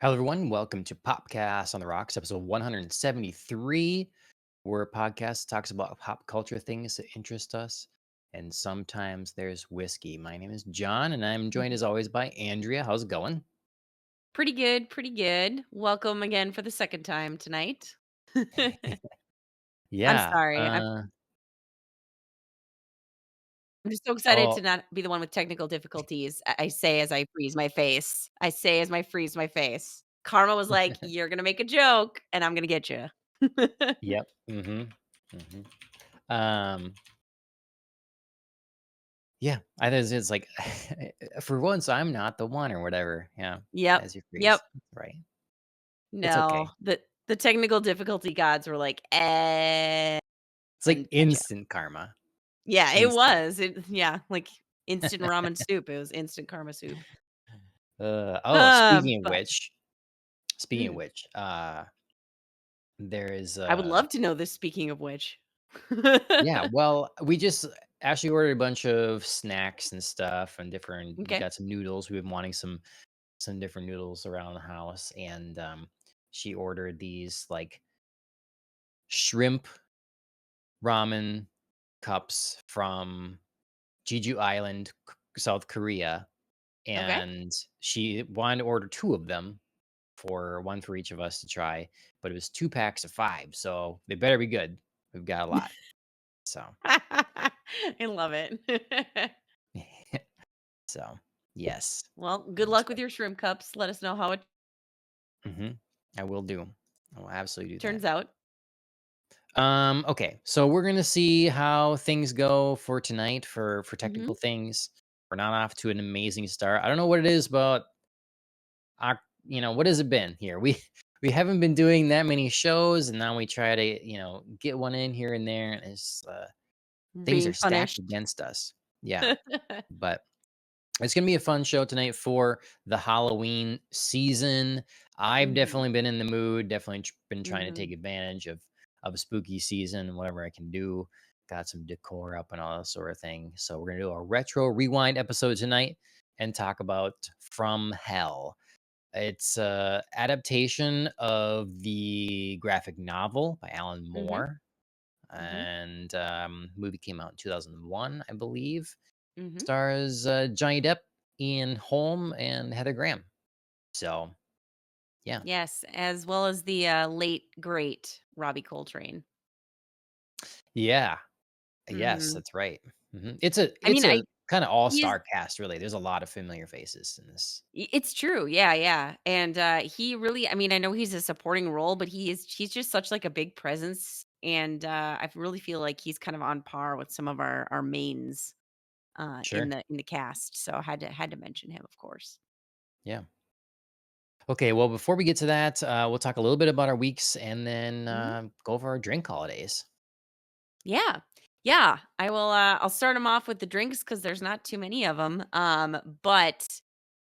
Hello, everyone. Welcome to Popcast on the Rocks, episode 173, where a podcast talks about pop culture things that interest us. And sometimes there's whiskey. My name is John, and I'm joined Mhm. as always by Andrea. How's it going? Pretty good, pretty good. Welcome again for the second time tonight. I'm Yeah. sorry. I'm just so excited to Oh, not be the one with technical difficulties. I say as I freeze my face. I say as I freeze my face. Karma was like, "You're gonna make a joke, and I'm gonna get you." yep. Hmm. Um, yeah. I think it's like, for once, I'm not the one or whatever. Yeah. Yep, As you yep. freeze. Right. It's No, okay. the technical difficulty gods were like, It's like and getcha." instant karma. Yeah, it Instant. was. Yeah, like instant ramen soup. It was instant karma soup. Speaking of But which, Speaking of mm. which, there is I would love to know this, speaking of which. yeah, well, we just actually ordered a bunch of snacks and stuff and different we Okay. got some noodles. We've been wanting some different noodles around the house and she ordered these like shrimp ramen cups from Jeju Island, South Korea, Okay. and she wanted to order two of them for one for each of us to try, but it was 2 packs of 5, so they better be good. We've got a lot. So, I love it. so yes, Well, good that's luck with what your shrimp cups. Let us know how it mhm, I will do. I will absolutely do that. turns out. Okay, so we're gonna see how things go for tonight for technical Mhm. things. We're not off to an amazing start. I don't know what it is about our what has it been here? We haven't been doing that many shows, and now we try to, get one in here and there, and it's, things Being are stacked punished. against us. Yeah, but it's gonna be a fun show tonight for the Halloween season. I've Mhm. definitely been in the mood. Definitely been trying to take Mhm. advantage of a spooky season, whatever I can do. Got some decor up and all that sort of thing. So we're gonna do a retro rewind episode tonight and talk about From Hell. It's a adaptation of the graphic novel by Alan Mhm. Moore, Mhm. and movie came out in 2001, I believe. Mhm. Stars, Johnny Depp, Ian Holm, and Heather Graham. So, yeah. Yes, as well as the, late great Robbie Coltrane. Yeah. Yes, Mhm. that's right. I It's mean, a kinda he is all-star cast, really. There's a lot of familiar faces in this. it's true. Yeah, yeah. And he really, I mean, I know he's a supporting role, but he's just such like a big presence, and I really feel like he's kind of on par with some of our mains Sure. in the cast. So I had to mention him, of course. Yeah. Okay, well, before we get to that, we'll talk a little bit about our weeks and then, Mhm. go over our drink holidays. Yeah. Yeah, I will I'll start them off with the drinks cuz there's not too many of them. But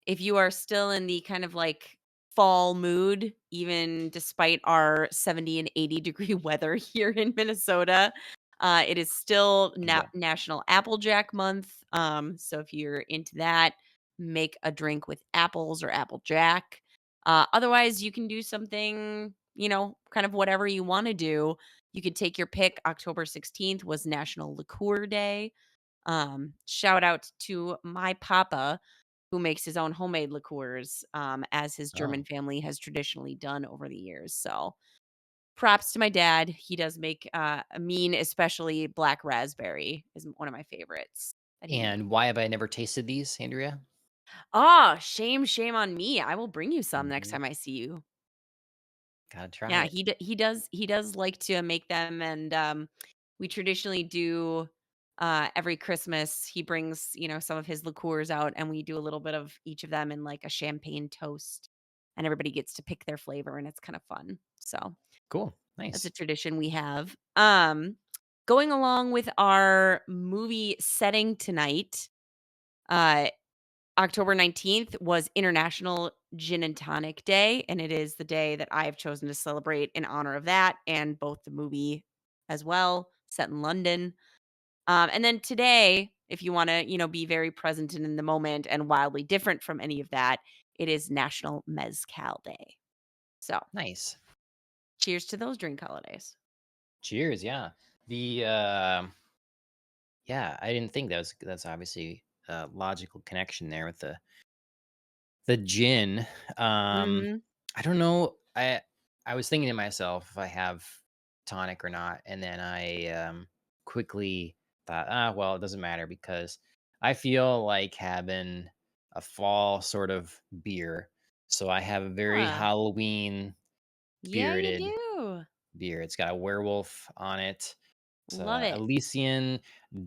if you are still in the kind of like fall mood, even despite our 70 and 80-degree weather here in Minnesota, it is still Yeah. National Applejack Month. So if you're into that, make a drink with apples or Applejack. Otherwise, you can do something, kind of whatever you want to do. You could take your pick. October 16th was National Liqueur Day. Shout out to my papa who makes his own homemade liqueurs, as his Oh, German family has traditionally done over the years. So props to my dad. He does make a mean, especially black raspberry is one of my favorites that he makes. and why have I never tasted these, Andrea? Ah, shame on me. I will bring you some next Mhm. time I see you. Gotta try Yeah, it. he does like to make them, and we traditionally do every Christmas he brings, some of his liqueurs out, and we do a little bit of each of them in like a champagne toast, and everybody gets to pick their flavor, and it's kind of fun. So, Cool. that's a Nice. tradition we have. Going along with our movie setting tonight, uh October 19th was International Gin and Tonic Day, and it is the day that I have chosen to celebrate in honor of that and both the movie as well, set in London. And then today, if you want to, be very present and in the moment and wildly different from any of that, it is National Mezcal Day. So, Nice. cheers to those drink holidays. Cheers. Yeah. The yeah, I didn't think that's obviously a logical connection there with the gin. Um, Mhm. I don't know. I was thinking to myself if I have tonic or not, and then I quickly thought, well, it doesn't matter because I feel like having a fall sort of beer. So I have a very Huh. Halloween Yeah, you spirited do. beer. It's got a werewolf on it. It's Love it. Elysian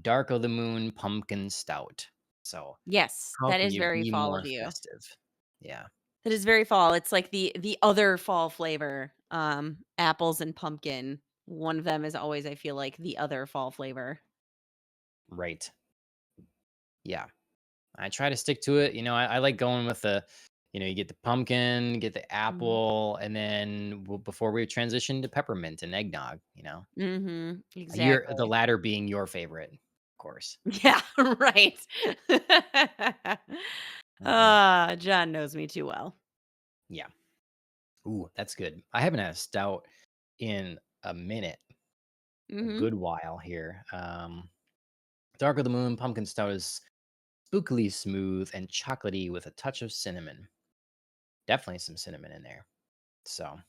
Dark of the Moon Pumpkin Stout. So Yes, how that can is you very be fall of more you. festive? Yeah. That is very fall. It's like the other fall flavor, apples and pumpkin. One of them is always, I feel like, the other fall flavor. Right. Yeah. I try to stick to it. I like going with you get the pumpkin, get the Mhm. apple, and then before we transition to peppermint and eggnog, Mhm. the Exactly. latter being your favorite, of course. Yeah, right. Hmm. John knows me too well. Yeah. Ooh, that's good. I haven't had a stout in a minute, a Mhm. good while here. Dark of the Moon pumpkin stout is spookily smooth and chocolatey with a touch of cinnamon. Definitely some cinnamon in there. So, I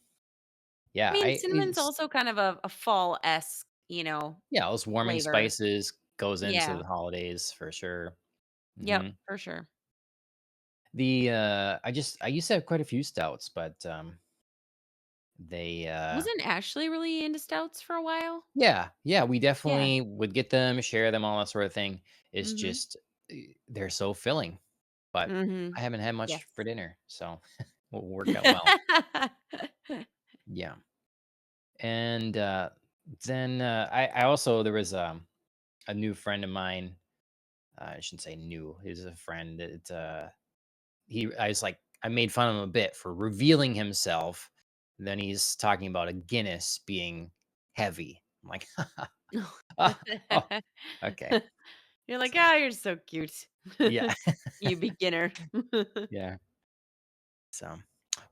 yeah, mean, cinnamon's also kind of a fall-esque, yeah, those warming flavor. spices goes into Yeah. the holidays for sure. Yep, Hmm. for sure. I used to have quite a few stouts, but they Wasn't Ashley really into stouts for a while? yeah, we Yeah. definitely would get them, share them, all that sort of thing. It's Mhm. just they're so filling, but I Mhm. haven't had much for Yes. dinner, so will work out well. Yeah. And then I also there was a new friend of mine. I shouldn't say new. He's a friend. I was like, I made fun of him a bit for revealing himself. Then he's talking about a Guinness being heavy. I'm like, oh, oh, okay. You're like, So "Ah, you're so cute." yeah, You beginner. yeah. So,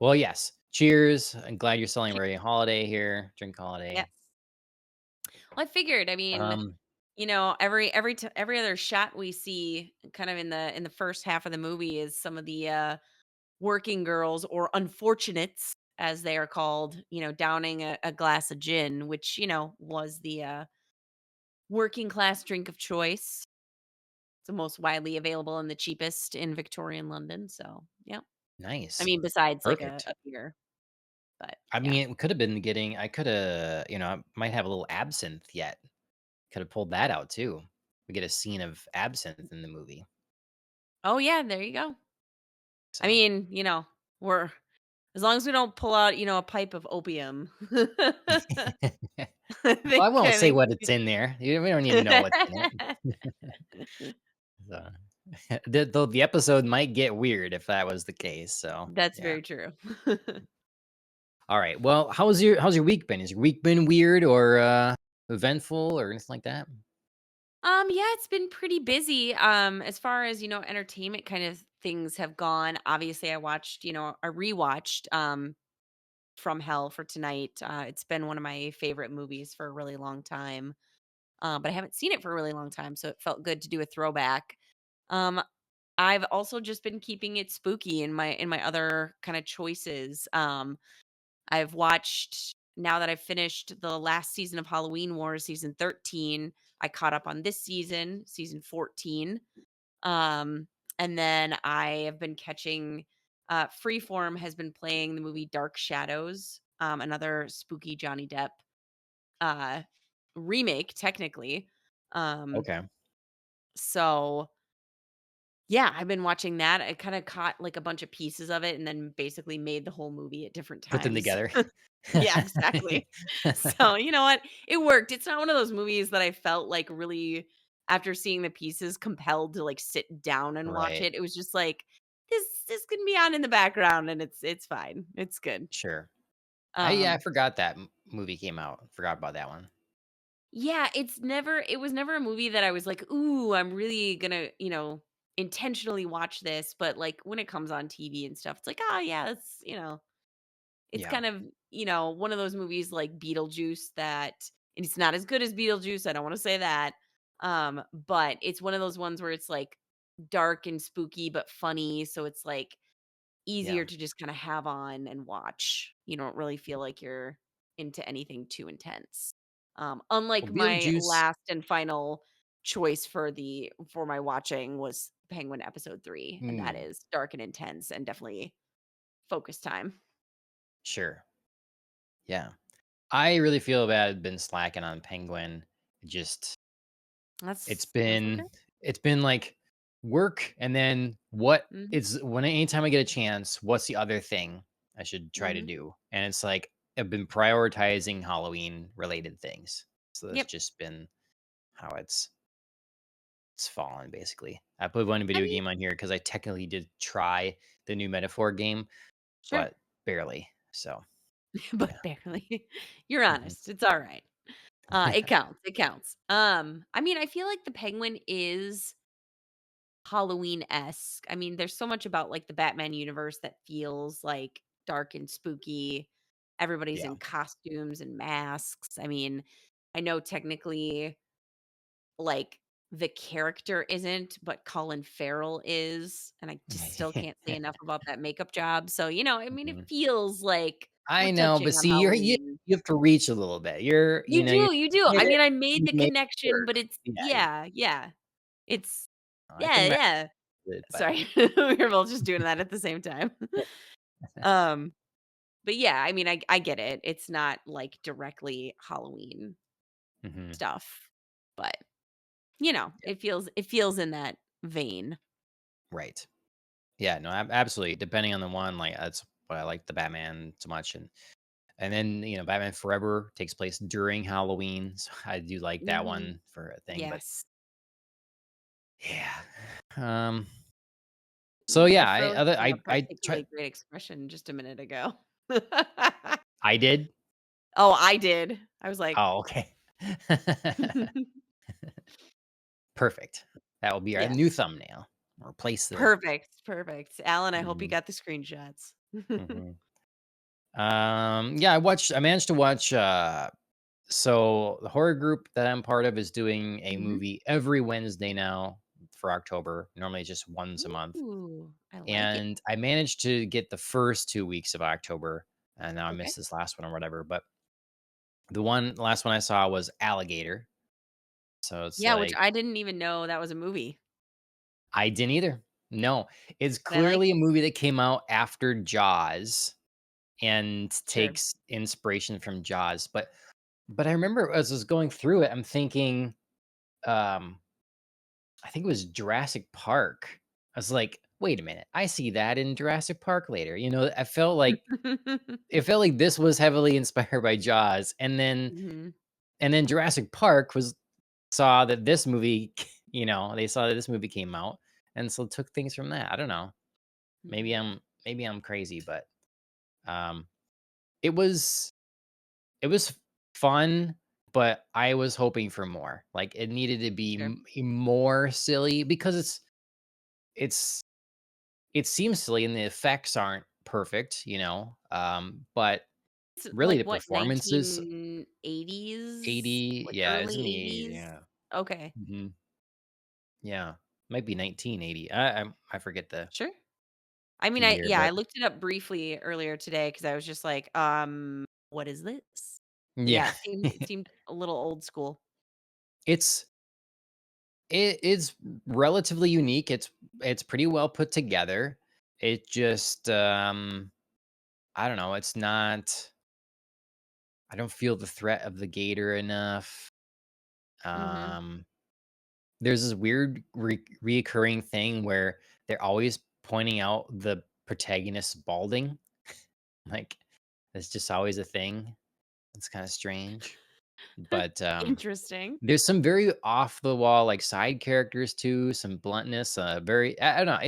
well, yes. Cheers. I'm glad you're celebrating a holiday here. Drink Yes. holiday. Well, I figured, I mean, Um, every other shot we see kind of in the first half of the movie is some of the, working girls or unfortunates, as they are called, downing a glass of gin, which, was the, working class drink of choice. It's the most widely available and the cheapest in Victorian London, so, yeah. I nice. mean, besides, like, a Perfect. a beer, but I yeah. mean, it could have been getting. I could have. I might have a little absinthe yet. Could have pulled that out too. We get a scene of absinthe in the movie. Oh, yeah, there you go. I So. mean, we're as long as we don't pull out, a pipe of opium. I Well, I think won't I say think what it's in there. We don't need to know what's in it. So, the episode might get weird if that was the case. So, That's yeah. very true. All right. Well, how's your week been? Has your week been weird or eventful or anything like that? Yeah, it's been pretty busy. As far as, entertainment kind of things have gone. Obviously, I rewatched From Hell for tonight. It's been one of my favorite movies for a really long time. But I haven't seen it for a really long time, so it felt good to do a throwback. Um, I've also just been keeping it spooky in my other kind of choices. I've watched now that I've finished the last season of Halloween Wars, season 13. I caught up on this season, season 14. Um, and then I have been catching Freeform has been playing the movie Dark Shadows, another spooky Johnny Depp uh remake technically. Um, Okay. so yeah, I've been watching that. I kind of caught like a bunch of pieces of it and then basically made the whole movie at different Put them times. together. Yeah, exactly. So, you know what? It worked. It's not one of those movies that I felt like really after seeing the pieces compelled to like sit down and watch Right. it. It was just like this can be on in the background and it's fine. It's good. Sure. I Um forgot that movie came out. Forgot about that one. yeah, it was never a movie that I was like, "Ooh, I'm really gonna, intentionally watch this, but, like, when it comes on TV and stuff, it's like, "Oh, yeah, it's Yeah. kind of, one of those movies like Beetlejuice that and it's not as good as Beetlejuice, I don't wanna say that, but it's one of those ones where it's, like, dark and spooky, but funny, so it's, like, Yeah. easier to just kinda have on and watch. You don't really feel like you're into anything too intense. Well, Unlike my Beetlejuice. last and final choice for my watching was Penguin episode 3, and that Mm, is dark and intense and definitely focus time. sure. Yeah. I really feel bad I've been slacking on Penguin. Just it's That's okay. been it's been like work and then what Mhm, it's when anytime I get a chance, what's the other thing I should try to mhm. do? And it's like I've been prioritizing Halloween related things. So that's Yep. just been how it's fallen basically. I put one I video mean game on here because I technically did try the new metaphor game, sure, but barely. So yeah. but barely. You're Mhm. honest, it's alright. It counts, it counts. I mean, I feel like the Penguin is Halloween-esque. I mean, there's so much about, like, the Batman universe that feels, like, dark and spooky. Everybody's Yeah. in costumes and masks. I mean, I know technically, like, the character isn't, but Colin Farrell is, and I just still can't say enough about that makeup job. So, I mean, it Mhm. feels like we're I know, touching but on see, Halloween. you have to reach a little bit. You You're do, you do. hit I it, mean, I made you the make it connection, work. but it's Yeah, yeah, yeah. It's I yeah, can match yeah. it, but Sorry. We were both just doing that at the same time. Um, but yeah, I mean, I get it. It's not like directly Halloween Mhm. stuff, but Yeah, it feels in that vein. right. Yeah, no, absolutely. Depending on the one, like that's why I like the Batman so much, and then Batman Forever takes place during Halloween, so I do like that Mhm. one for a thing. But Yes. yeah, um, so You were yeah, I other frozen a I try particularly great expression just a minute ago. I did. Oh, I did. I was like Oh, okay. Perfect. That will be our new yes. thumbnail. Replace the. Perfect, perfect. Alan, I hope you Mhm, got the screenshots. mhm. Yeah, I managed to watch, so the horror group that I'm part of is doing a Mhm. movie every Wednesday now for October. Normally, it's just once a month, Ooh, I like it. and I managed to get the first 2 weeks of October, and now I Okay. missed this last one or whatever, but the last one I saw was Alligator, so it's Yeah, which like I didn't even know that was a movie, I didn't either. No, it's but I like clearly a it. movie that came out after Jaws and Sure. takes inspiration from Jaws, but I remember as I was going through it, I'm thinking, um, I think it was Jurassic Park. I was like, "Wait a minute, I see that in Jurassic Park later." I felt like it felt like this was heavily inspired by Jaws, Mhm, and then Jurassic Park was saw that this movie, they saw that this movie came out, and so took things from that. I don't know. mhm. Maybe I'm crazy, but um, it was It was fun, but I was hoping for more. Like, it needed to be Sure. more silly because it's it seems silly and the effects aren't perfect, but It's really like the what, performances 1980s? 80, Like yeah, it's early in the 80s, 80s? yeah. Okay. Mhm. Yeah. Might be 1980. I forget Sure. I the mean, year, I but looked it up briefly earlier today because I was just like, what is this?" But yeah. yeah, it seemed a little old school. It's it is relatively unique. It's pretty well put together. It just, I don't know, I don't feel the threat of the gator enough. Mhm. Um, there's this weird reoccurring thing where they're always pointing out the protagonist's balding. Like, it's just always a thing. It's kind of strange. But Interesting. there's some very off the wall like side characters too, some bluntness, very I don't know.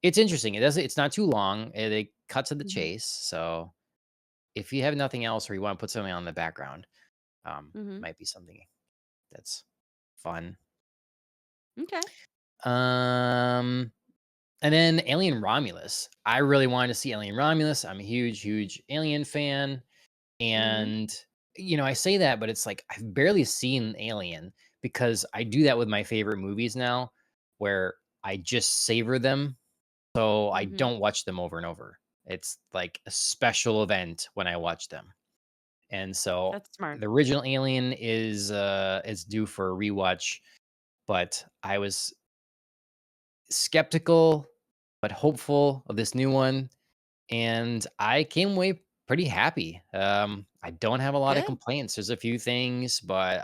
It's interesting. It's not too long. They cut to the Mhm, chase. So if you have nothing else or you want to put something on the background, mhm. might be something that's fun. Okay. And then Alien Romulus. I really wanted to see Alien Romulus. I'm a huge, huge Alien fan. Mhm. And, I say that, but it's like I've barely seen Alien because I do that with my favorite movies now where I just savor them. So I Mhm. don't watch them over and over. It's like a special event when I watch them. And so That's smart. the original Alien is due for a rewatch, but I was skeptical but hopeful of this new one, and I came away pretty happy. I don't have a lot of Good. complaints. There's a few things, but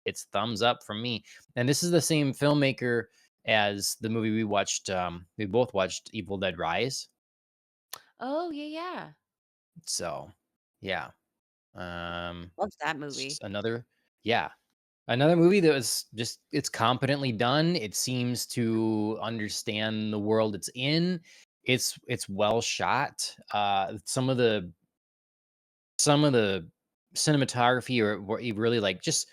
it's thumbs up from me. And this is the same filmmaker as the movie we watched. We both watched Evil Dead Rise. Oh, yeah, yeah. So, yeah, um, Love that it's movie. another, yeah, another movie that was just it's competently done. It seems to understand the world it's in. It's well shot. Some of the cinematography or really like just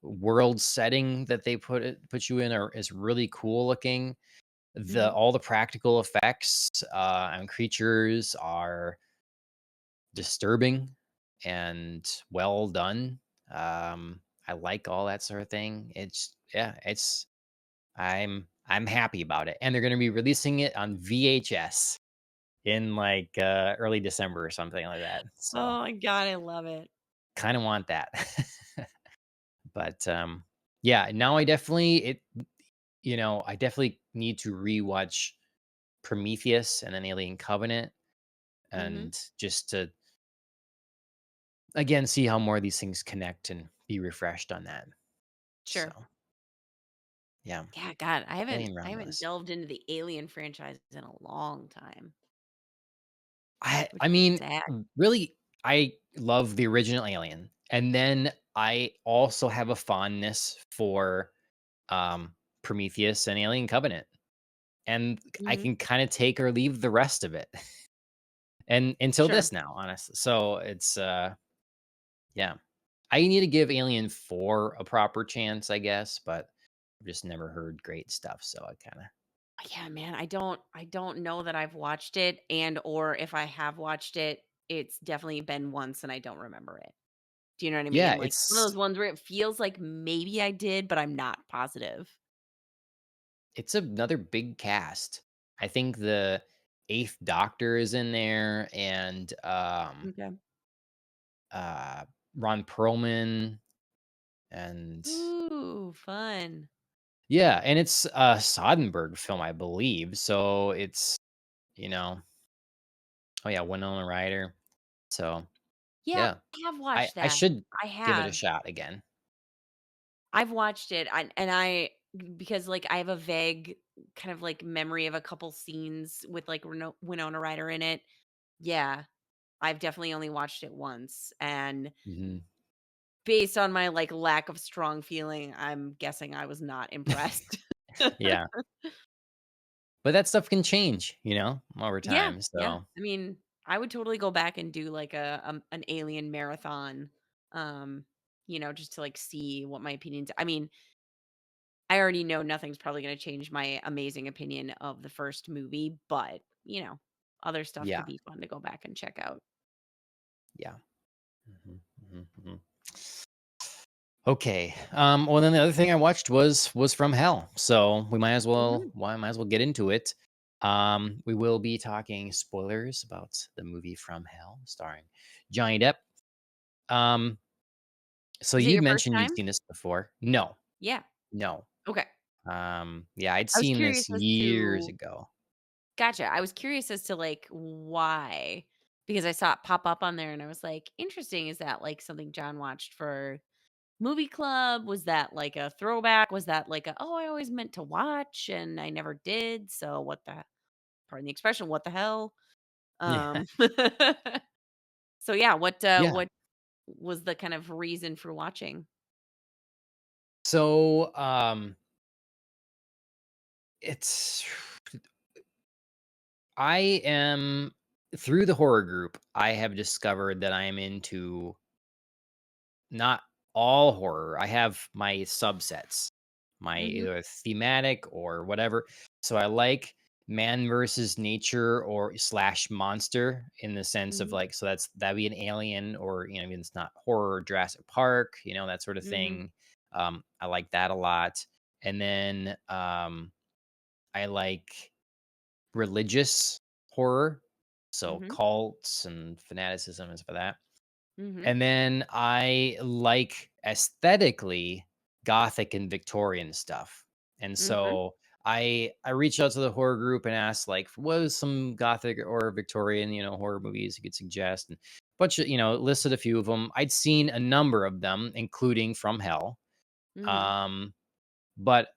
world setting that they put you in is really cool looking. The Mhm. all the practical effects and creatures are disturbing and well done. I like all that sort of thing. It's yeah, I'm happy about it. And they're gonna be releasing it on VHS in like early December or something like that. So Oh my god, I love it. kind of want that. But yeah, now I definitely need to rewatch Prometheus and then Alien Covenant Mhm. and just to again see how more of these things connect and be refreshed on that. So, Sure. yeah, Yeah, god, Alien I haven't Romulus. delved into the Alien franchise in a long time, I which is mean, sad. really, I love the original Alien, and then I also have a fondness for Prometheus and Alien Covenant, and I Mhm. can kind of take or leave the rest of it, and until Sure. this now, honestly. So it's yeah, I need to give Alien 4 a proper chance, I guess, but I've just never heard great stuff, so I kind of Yeah, man, I don't know that I've watched it, and or if I have watched it, it's definitely been once and I don't remember it. Do you know what I yeah, mean? Like, one of it's those ones where it feels like maybe I did, but I'm not positive. it's another big cast. I think the 8th Doctor is in there and, Okay. uh, Ron Perlman and Ooh, fun. yeah, and it's a Soderbergh film, I believe, so it's, you know oh, yeah, Winona Ryder. So, Yeah, yeah, I have I watched I that. should I give it a have. shot again. I've watched it, and I because, like, I have a vague kind of, like, memory of a couple scenes with, like, Winona Ryder in it. Yeah, I've definitely only watched it once, and Mhm. based on my, like, lack of strong feeling, I'm guessing I was not impressed. Yeah, but that stuff can change, over Yeah, time, yeah. so I mean, I would totally go back and do, like, an Alien marathon, um, just to, like, see what my opinions I mean, I already know nothing's probably gonna change my amazing opinion of the first movie, but, other stuff yeah, could be fun to go back and check out. yeah. Mhm, mhm, mhm. Okay. Well, then the other thing I watched was From Hell, so Mhm. we might as well get into it. We will be talking spoilers about the movie From Hell, starring Johnny Depp. Um, so Was it you'd your first mentioned you'd time? seen this before. No, Yeah. no. Okay. Yeah, I'd I was seen curious this as years to ago. Gotcha. I was curious as to, like, why, because I saw it pop up on there and I was like, "Interesting. Is that, like, something John watched for movie club? Was that, like, a throwback? Was that, like, "Oh, I always meant to watch and I never did, so what the" pardon the expression, "what the hell?" Yeah, Um, so, yeah, yeah. what was the kind of reason for watching? So, it's I am through the horror group. I have discovered that I am into not all horror. I have my subsets. my Mhm. either thematic or whatever. So I like man versus nature or slash monster in the sense of Mhm. like, so that'd be an alien or, even it's not horror, Jurassic Park, that sort of Mhm. thing. I like that a lot. And then I like religious horror. So Mhm. cults and fanaticism is for that. Mhm. And then I like aesthetically Gothic and Victorian stuff. And Mhm. so I reached out to the horror group and asked like what was some Gothic or Victorian, horror movies you could suggest. And bunch of, listed a few of them. I'd seen a number of them, including From Hell. Mhm. Um, but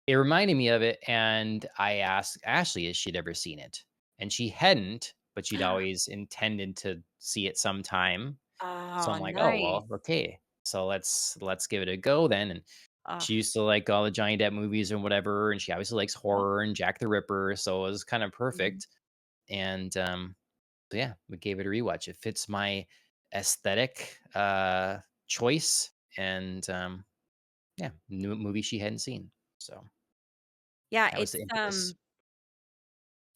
it reminded me of it, and I asked Ashley if she'd ever seen it. And she hadn't, but she'd always intended to see it sometime. So Oh, I'm like, "Oh, nice. well, okay. So let's give it a go then." And Ugh. she used to like all the Johnny Depp movies and whatever, and she obviously likes Yep. horror and Jack the Ripper, so it was kind of Mhm. perfect. And so yeah, we gave it a rewatch. It fits my aesthetic choice, and yeah, new movie she hadn't seen. So Yeah, that was the impetus.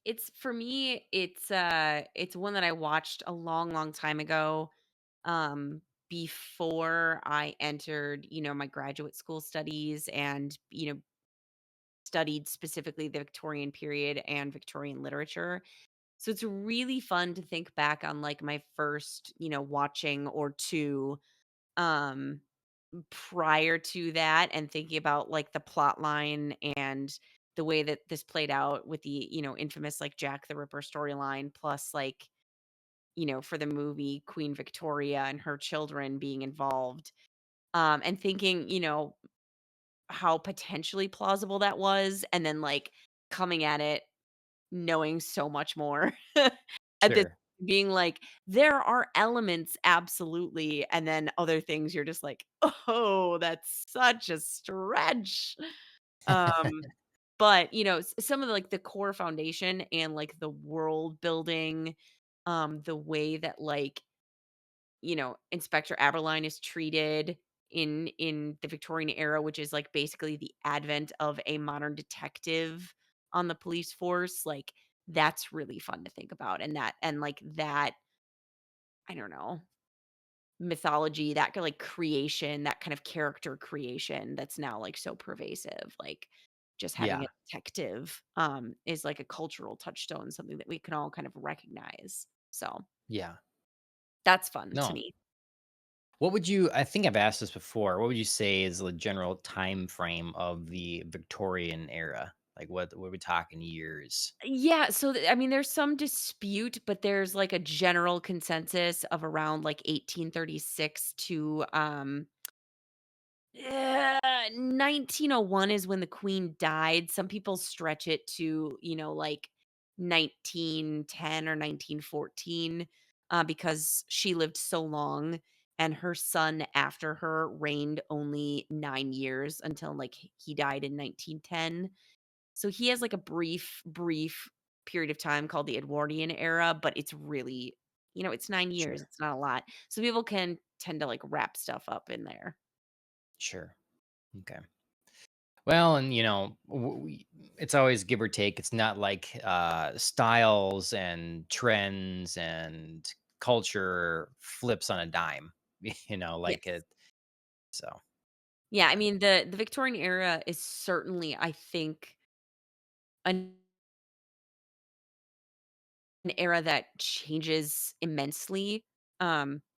it's for me, it's one that I watched a long, long time ago, um, before I entered, my graduate school studies and, studied specifically the Victorian period and Victorian literature. So it's really fun to think back on like my first, watching or two um prior to that and thinking about like the plot line and the way that this played out with the, infamous like Jack the Ripper storyline plus like, for the movie Queen Victoria and her children being involved. And thinking, how potentially plausible that was and then like coming at it knowing so much more at this Sure. being like, there are elements absolutely, and then other things you're just like, "Oh, that's such a stretch." Um, but, some of the, like, the core foundation and, like, the world building, the way that, like, Inspector Aberline is treated in the Victorian era, which is like basically the advent of a modern detective on the police force, like that's really fun to think about. And like that, I don't know, mythology, that kind of like creation, that kind of character creation that's now like so pervasive. Like just having a Yeah. detective is like a cultural touchstone, something that we can all kind of recognize. So Yeah. that's fun to No. me. What would you I think I've asked this before. What would you say is the general time frame of the Victorian era? Like what are we talking years? Yeah, so I mean, there's some dispute, but there's like a general consensus of around like 1836 to 1901 is when the queen died. Some people stretch it to, like 1910 or 1914 because she lived so long and her son after her reigned only 9 years until like he died in 1910. So he has like a brief period of time called the Edwardian era, but it's really, it's 9 years, Sure. it's not a lot. So people can tend to like wrap stuff up in there. Sure. Okay. Well, and it's always give or take. It's not like styles and trends and culture flips on a dime, like Yes. it. So, Yeah, I yeah. mean, the Victorian era is certainly, I think, an era that changes immensely,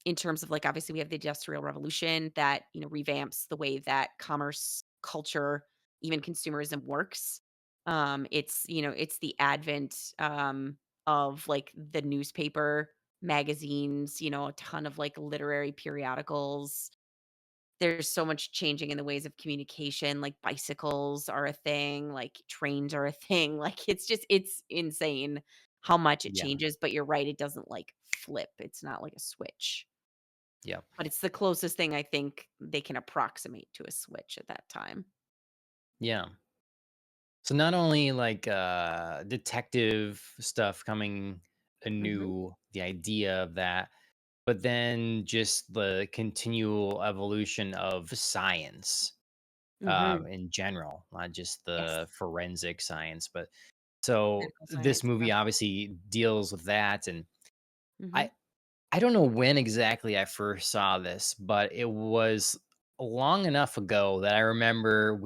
in terms of, like, obviously, we have the Industrial Revolution that, revamps the way that commerce, culture, even consumerism works. It's the advent, of, like, the newspaper, magazines, a ton of, like, literary periodicals. There's so much changing in the ways of communication, like, bicycles are a thing, like, trains are a thing, like, it's insane how much it Yeah. changes, but you're right, it doesn't, like, flip, it's not like a switch, Yeah. but it's the closest thing I think they can approximate to a switch at that time. Yeah. So not only like detective stuff coming Mhm. anew, the idea of that, but then just the continual evolution of science Mhm. in general, not just Yes. the forensic science. But so Medical this science, yeah. movie obviously deals with that, and Mhm. I I don't know when exactly I first saw this, but it was long enough ago that I remember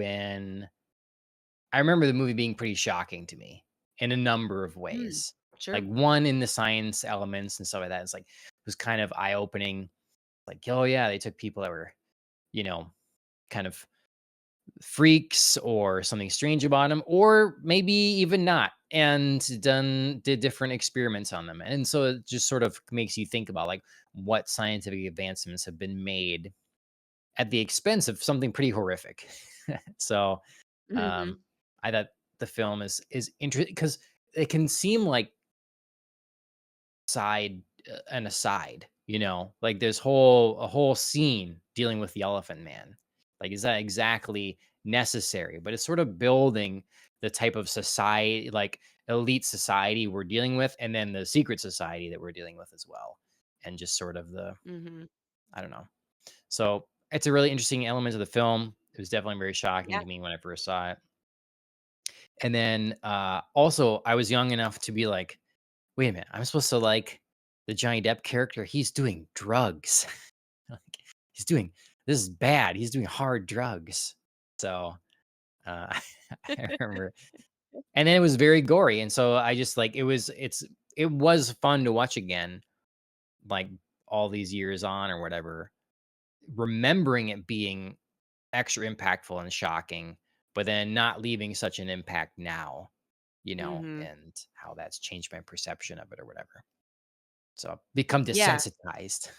the movie being pretty shocking to me in a number of Mm. ways. Like, Sure. one, in the science elements and stuff like that, it's like, it was kind of eye-opening. Like, oh yeah, they took people that were, you know, kind of freaks or something strange about them, or maybe even not, and did different experiments on them. And so it just sort of makes you think about like what scientific advancements have been made at the expense of something pretty horrific. So um, Mhm. I thought the film is interesting because it can seem like side an aside, like there's a whole scene dealing with the Elephant Man. Like, is that exactly necessary? But it's sort of building the type of society, like elite society we're dealing with, and then the secret society that we're dealing with as well, and just sort of the Mhm. I don't know. So it's a really interesting element of the film. It was definitely very shocking Yeah. to me when I first saw it. And then also, I was young enough to be like, wait a minute, I'm supposed to like the Johnny Depp character. He's doing drugs. Like, he's doing this is bad. He's doing hard drugs. So I remember, and then it was very gory, and so I just like it was fun to watch again, like all these years on or whatever, remembering it being extra impactful and shocking, but then not leaving such an impact now, Mhm. and how that's changed my perception of it or whatever. So I've become Yeah. desensitized.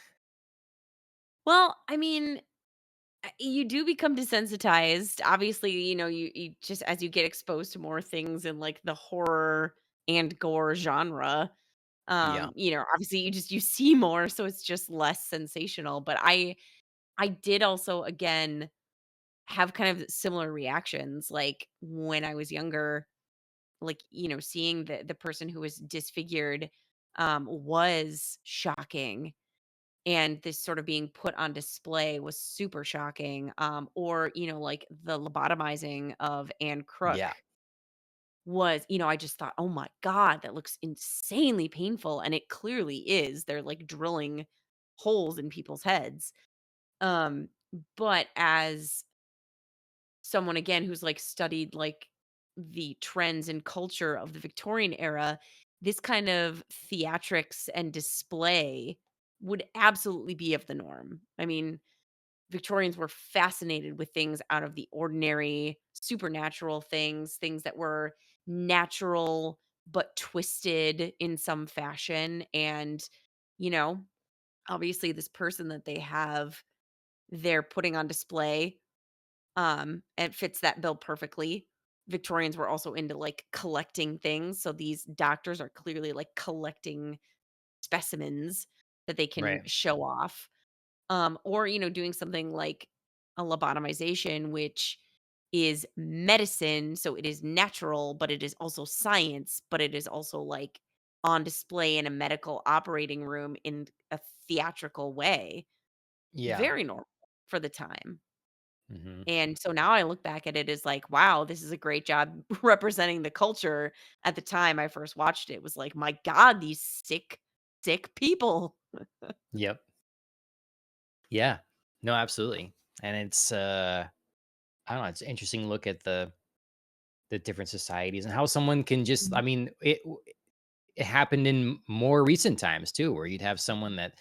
Well, I mean, you do become desensitized. Obviously, you just as you get exposed to more things in like the horror and gore genre, Yeah. obviously you see more, so it's just less sensational. But I did also again have kind of similar reactions like when I was younger, like, seeing the person who was disfigured was shocking, and this sort of being put on display was super shocking. Or like the lobotomizing of Anne Crook Yeah. was, I just thought, oh my god, that looks insanely painful, and it clearly is. They're like drilling holes in people's heads. um but as someone again who's like studied like the trends and culture of the Victorian era, this kind of theatrics and display would absolutely be of the norm. I mean, Victorians were fascinated with things out of the ordinary, supernatural things, things that were natural but twisted in some fashion. And, you know, obviously, this person that they have, they're putting on display, and fits that bill perfectly. Victorians were also into like collecting things. So these doctors are clearly like collecting specimens that they can Right. show off. Or, doing something like a lobotomization, which is medicine. So it is natural, but it is also science, but it is also like on display in a medical operating room in a theatrical way. Yeah. Very normal for the time. Hmm. And so now I look back at it as like, wow, this is a great job representing the culture. At the time I first watched it, was like, my God, these sick, sick people. Yep. Yeah. No, absolutely. And it's I don't know, it's an interesting look at the different societies and how someone can just I Mhm. mean, it happened in more recent times too, where you'd have someone that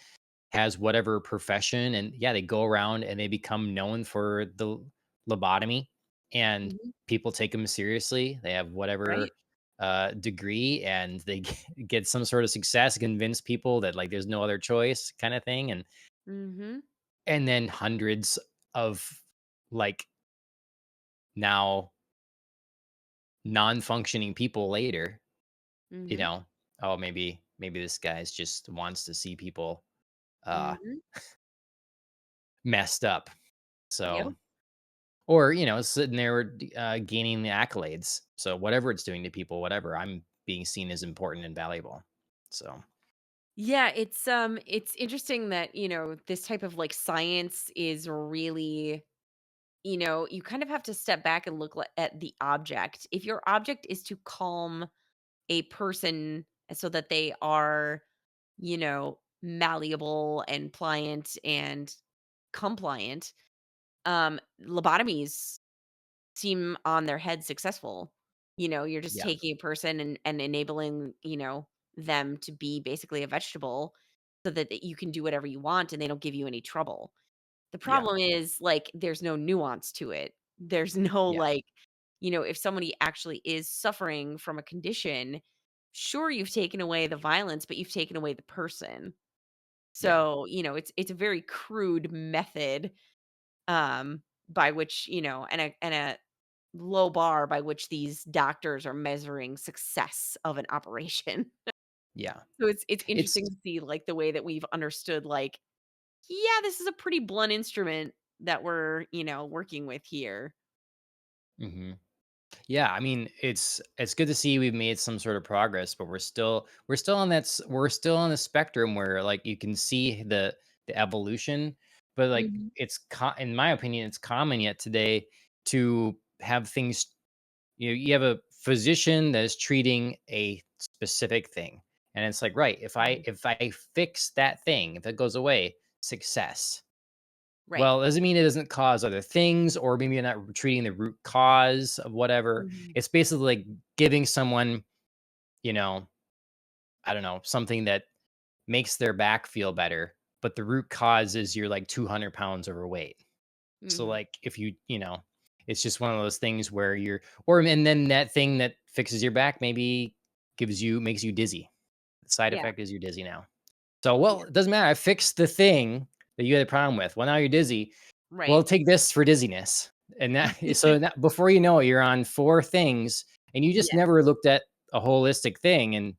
has whatever profession, and yeah, they go around and they become known for the lobotomy, and Mhm. people take them seriously. They have Right? whatever degree, and they get some sort of success, convince people that like there's no other choice kind of thing. Mhm. And then hundreds of like now non-functioning people later, you Mhm. know, oh, maybe this guy's just wants to see people uh Mhm. messed up. Yep. So, or, sitting there gaining the accolades. So whatever it's doing to people, whatever, I'm being seen as important and valuable. So Yeah, it's interesting that, this type of like science is really you kind of have to step back and look at the object. If your object is to calm a person so that they are, malleable and pliant and compliant, lobotomies seem on their head successful. You're just Yeah. taking a person and enabling, them to be basically a vegetable so that you can do whatever you want and they don't give you any trouble. The Yeah. problem is, like, there's no nuance to it. There's no, Yeah. like, if somebody actually is suffering from a condition, sure, you've taken away the violence, but you've taken away the person. Yeah. So, it's a very crude method, by which, and a low bar by which these doctors are measuring success of an operation. Yeah. So it's It's interesting to see, like, the way that we've understood, like, yeah, this is a pretty blunt instrument that we're, working with here. mhm. Yeah, I mean, it's good to see we've made some sort of progress, but we're still on we're still on the spectrum where like you can see the evolution, but like Mhm. in my opinion, it's common yet today to have things. You have a physician that is treating a specific thing, and it's like, right, Mhm. if I fix that thing, if it goes away, success. Right. Well, doesn't mean it doesn't cause other things, or maybe you're not treating the root cause of whatever. Mhm. It's basically like giving someone, you know, I don't know, something that makes their back feel better, but the root cause is you're like 200 pounds overweight. So, Mhm. like, if it's just one of those things where and then that thing that fixes your back maybe makes you dizzy. The side Yeah. effect is you're dizzy now. So, well, Yeah. it doesn't matter. I fixed the thing that you had a problem with. Well, now you're dizzy. Well, Right. take this for dizziness. And before you know it, you're on 4 things and you just Yeah. never looked at a holistic thing and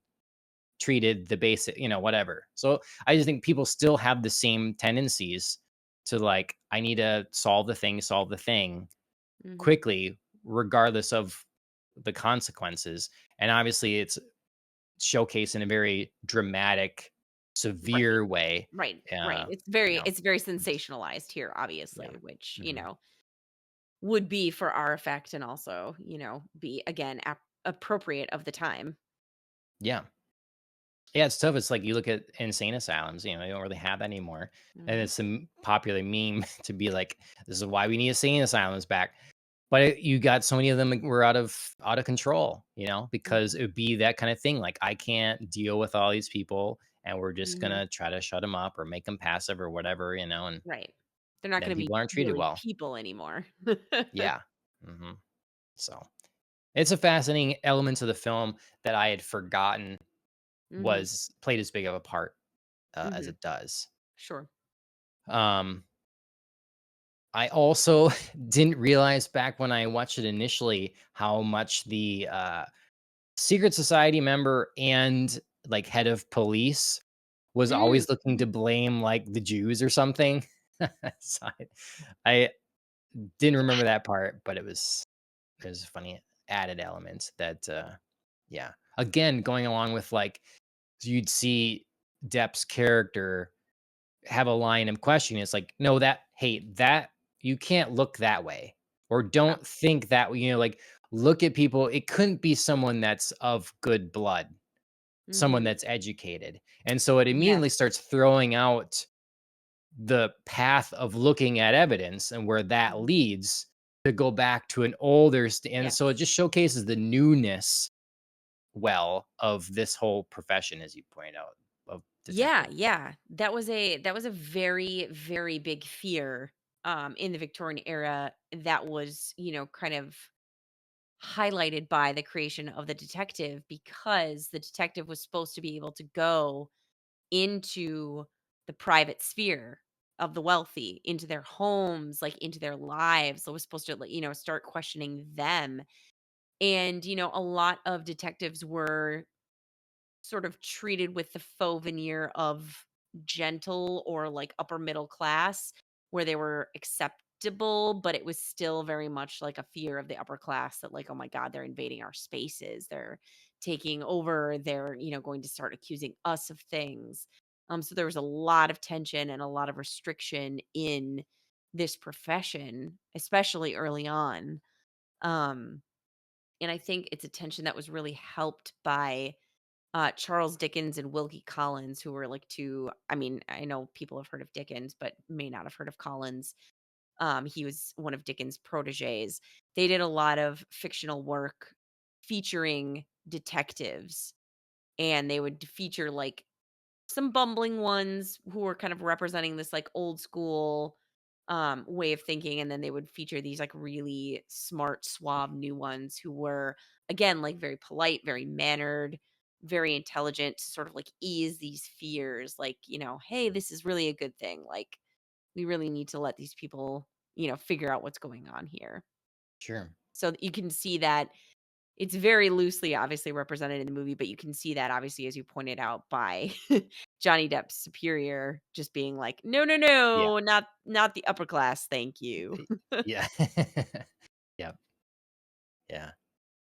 treated the basic, whatever. So I just think people still have the same tendencies to like, I need to solve the thing Mhm. quickly, regardless of the consequences. And obviously it's showcased in a very dramatic, Right. severe way. Right. Right. Uh, It's you very know, it's very sensationalized here, yeah. obviously, which, Mhm. would be for our effect and also, be again appropriate of the time. Yeah. Yeah, it's tough. It's like you look at insane asylums, they don't really have that anymore. And Mhm. it's a popular meme to be like, this is why we need insane asylums back. But you got so many of them were out of control, because Mhm. it would be that kind of thing. Like I can't deal with all these people, and we're just Mhm. gonna try to shut them up or make them passive or whatever, and Right. They're not then gonna be people aren't treated really well. people anymore. Yeah. hmm So it's a fascinating element of the film that I had forgotten Mhm. was played as big of a part as Mhm. it does. Sure. Um, I also didn't realize back when I watched it initially how much the secret society member and like head of police was Mm. always looking to blame like the Jews or something. So I didn't Yeah. remember that part, but it was a funny added element that yeah. Again, going along with like you'd see Depp's character have a line of questioning. It's like, no, that you can't look that way, or Yeah. don't think that way. Like look at people. It couldn't be someone that's of good blood, someone Mhm. that's educated, and so it Yes. immediately starts throwing out the path of looking at evidence and where that Mhm. leads to go back to an older, and so it Yes. just showcases the newness of this whole profession, as you point out, of Yeah, detective. yeah. That was a very, very big fear, in the Victorian era that was, kind of highlighted by the creation of the detective because the detective was supposed to be able to go into the private sphere of the wealthy, into their homes, like into their lives. It was supposed to, like, start questioning them. And, a lot of detectives were sort of treated with the faux veneer of gentle or like upper middle class, where they were acceptable, but it was still very much like a fear of the upper class that, like, oh my God, they're invading our spaces. They're taking over. They're, going to start accusing us of things. So there was a lot of tension and a lot of restriction in this profession, especially early on. Um, and I think it's a tension that was really helped by Charles Dickens and Wilkie Collins, who were like two. I mean, I know people have heard of Dickens, but may not have heard of Collins. He was one of Dickens' proteges. They did a lot of fictional work featuring detectives, and they would feature like some bumbling ones who were kind of representing this like old school way of thinking, and then they would feature these like really smart suave new ones who were again like very polite, very mannered, very intelligent, to sort of like ease these fears, like, hey, this is really a good thing, like we really need to let these people, figure out what's going on here. Sure. So that you can see that it's very loosely obviously represented in the movie, but you can see that obviously, as you pointed out, by Johnny Depp's superior just being like, "No, no, Yeah. no, not the upper class, thank you." Y yeah. Yep, yeah.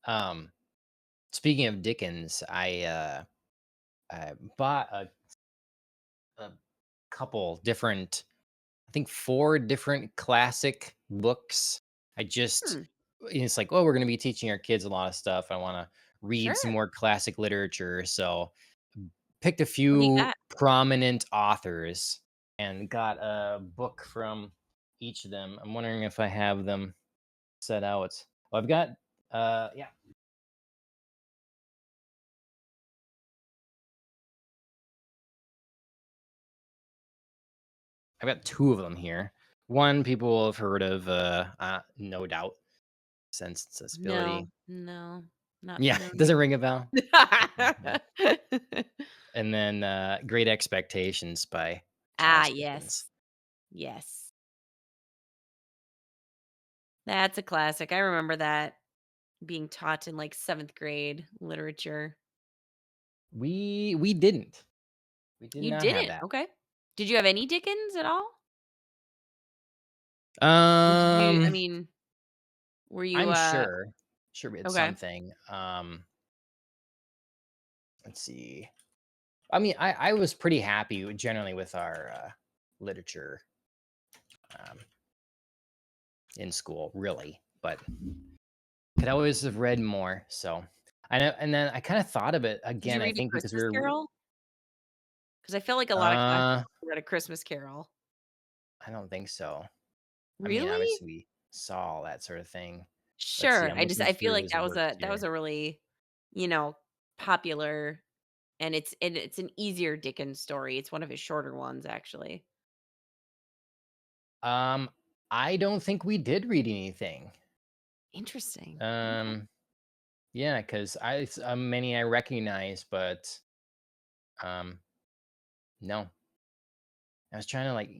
Um, Speaking of Dickens, I bought a couple different, I think 4 different classic books. I just Hmm, It's like, "Oh, we're gonna be teaching our kids a lot of stuff. I wanna read some sure. more classic literature," so picked a What do you few got? prominent authors and got a book from each of them. I'm wondering if I have them set out. Well, I've got, yeah, I've got 2 of them here. One people will have heard of, no doubt, Sense and No, Sensibility. no, not Yeah, does it familiar. ring a bell? Okay, yeah. And then, Great Expectations by Ah, Charles Dickens. yes. Yes. That's a classic. I remember that being taught in, like, 7th grade literature. We didn't. We did You not have didn't? that. Okay. Did you have any Dickens at all? Or did you I Um, mean, were you, I'm sure we had okay. something. Let's see. I mean, I was pretty happy generally with our, literature, um, in school, really, but could always have read more, so I know, and then I kinda thought of it Did you again, I read A think because we Christmas were Carol? Because I feel like a lot of classic uh, people read A Christmas Carol. I don't think so. I mean, Really? obviously, we saw all that sort of thing. Let's see, Sure. I'm looking I feel through like his works that was here. a really, you know, popular, and it's an easier Dickens story. It's one of his shorter ones, actually. Um, I don't think we did read anything. Interesting. Okay. Um, yeah, 'cause many I recognize, but, um, no. I was trying to, like,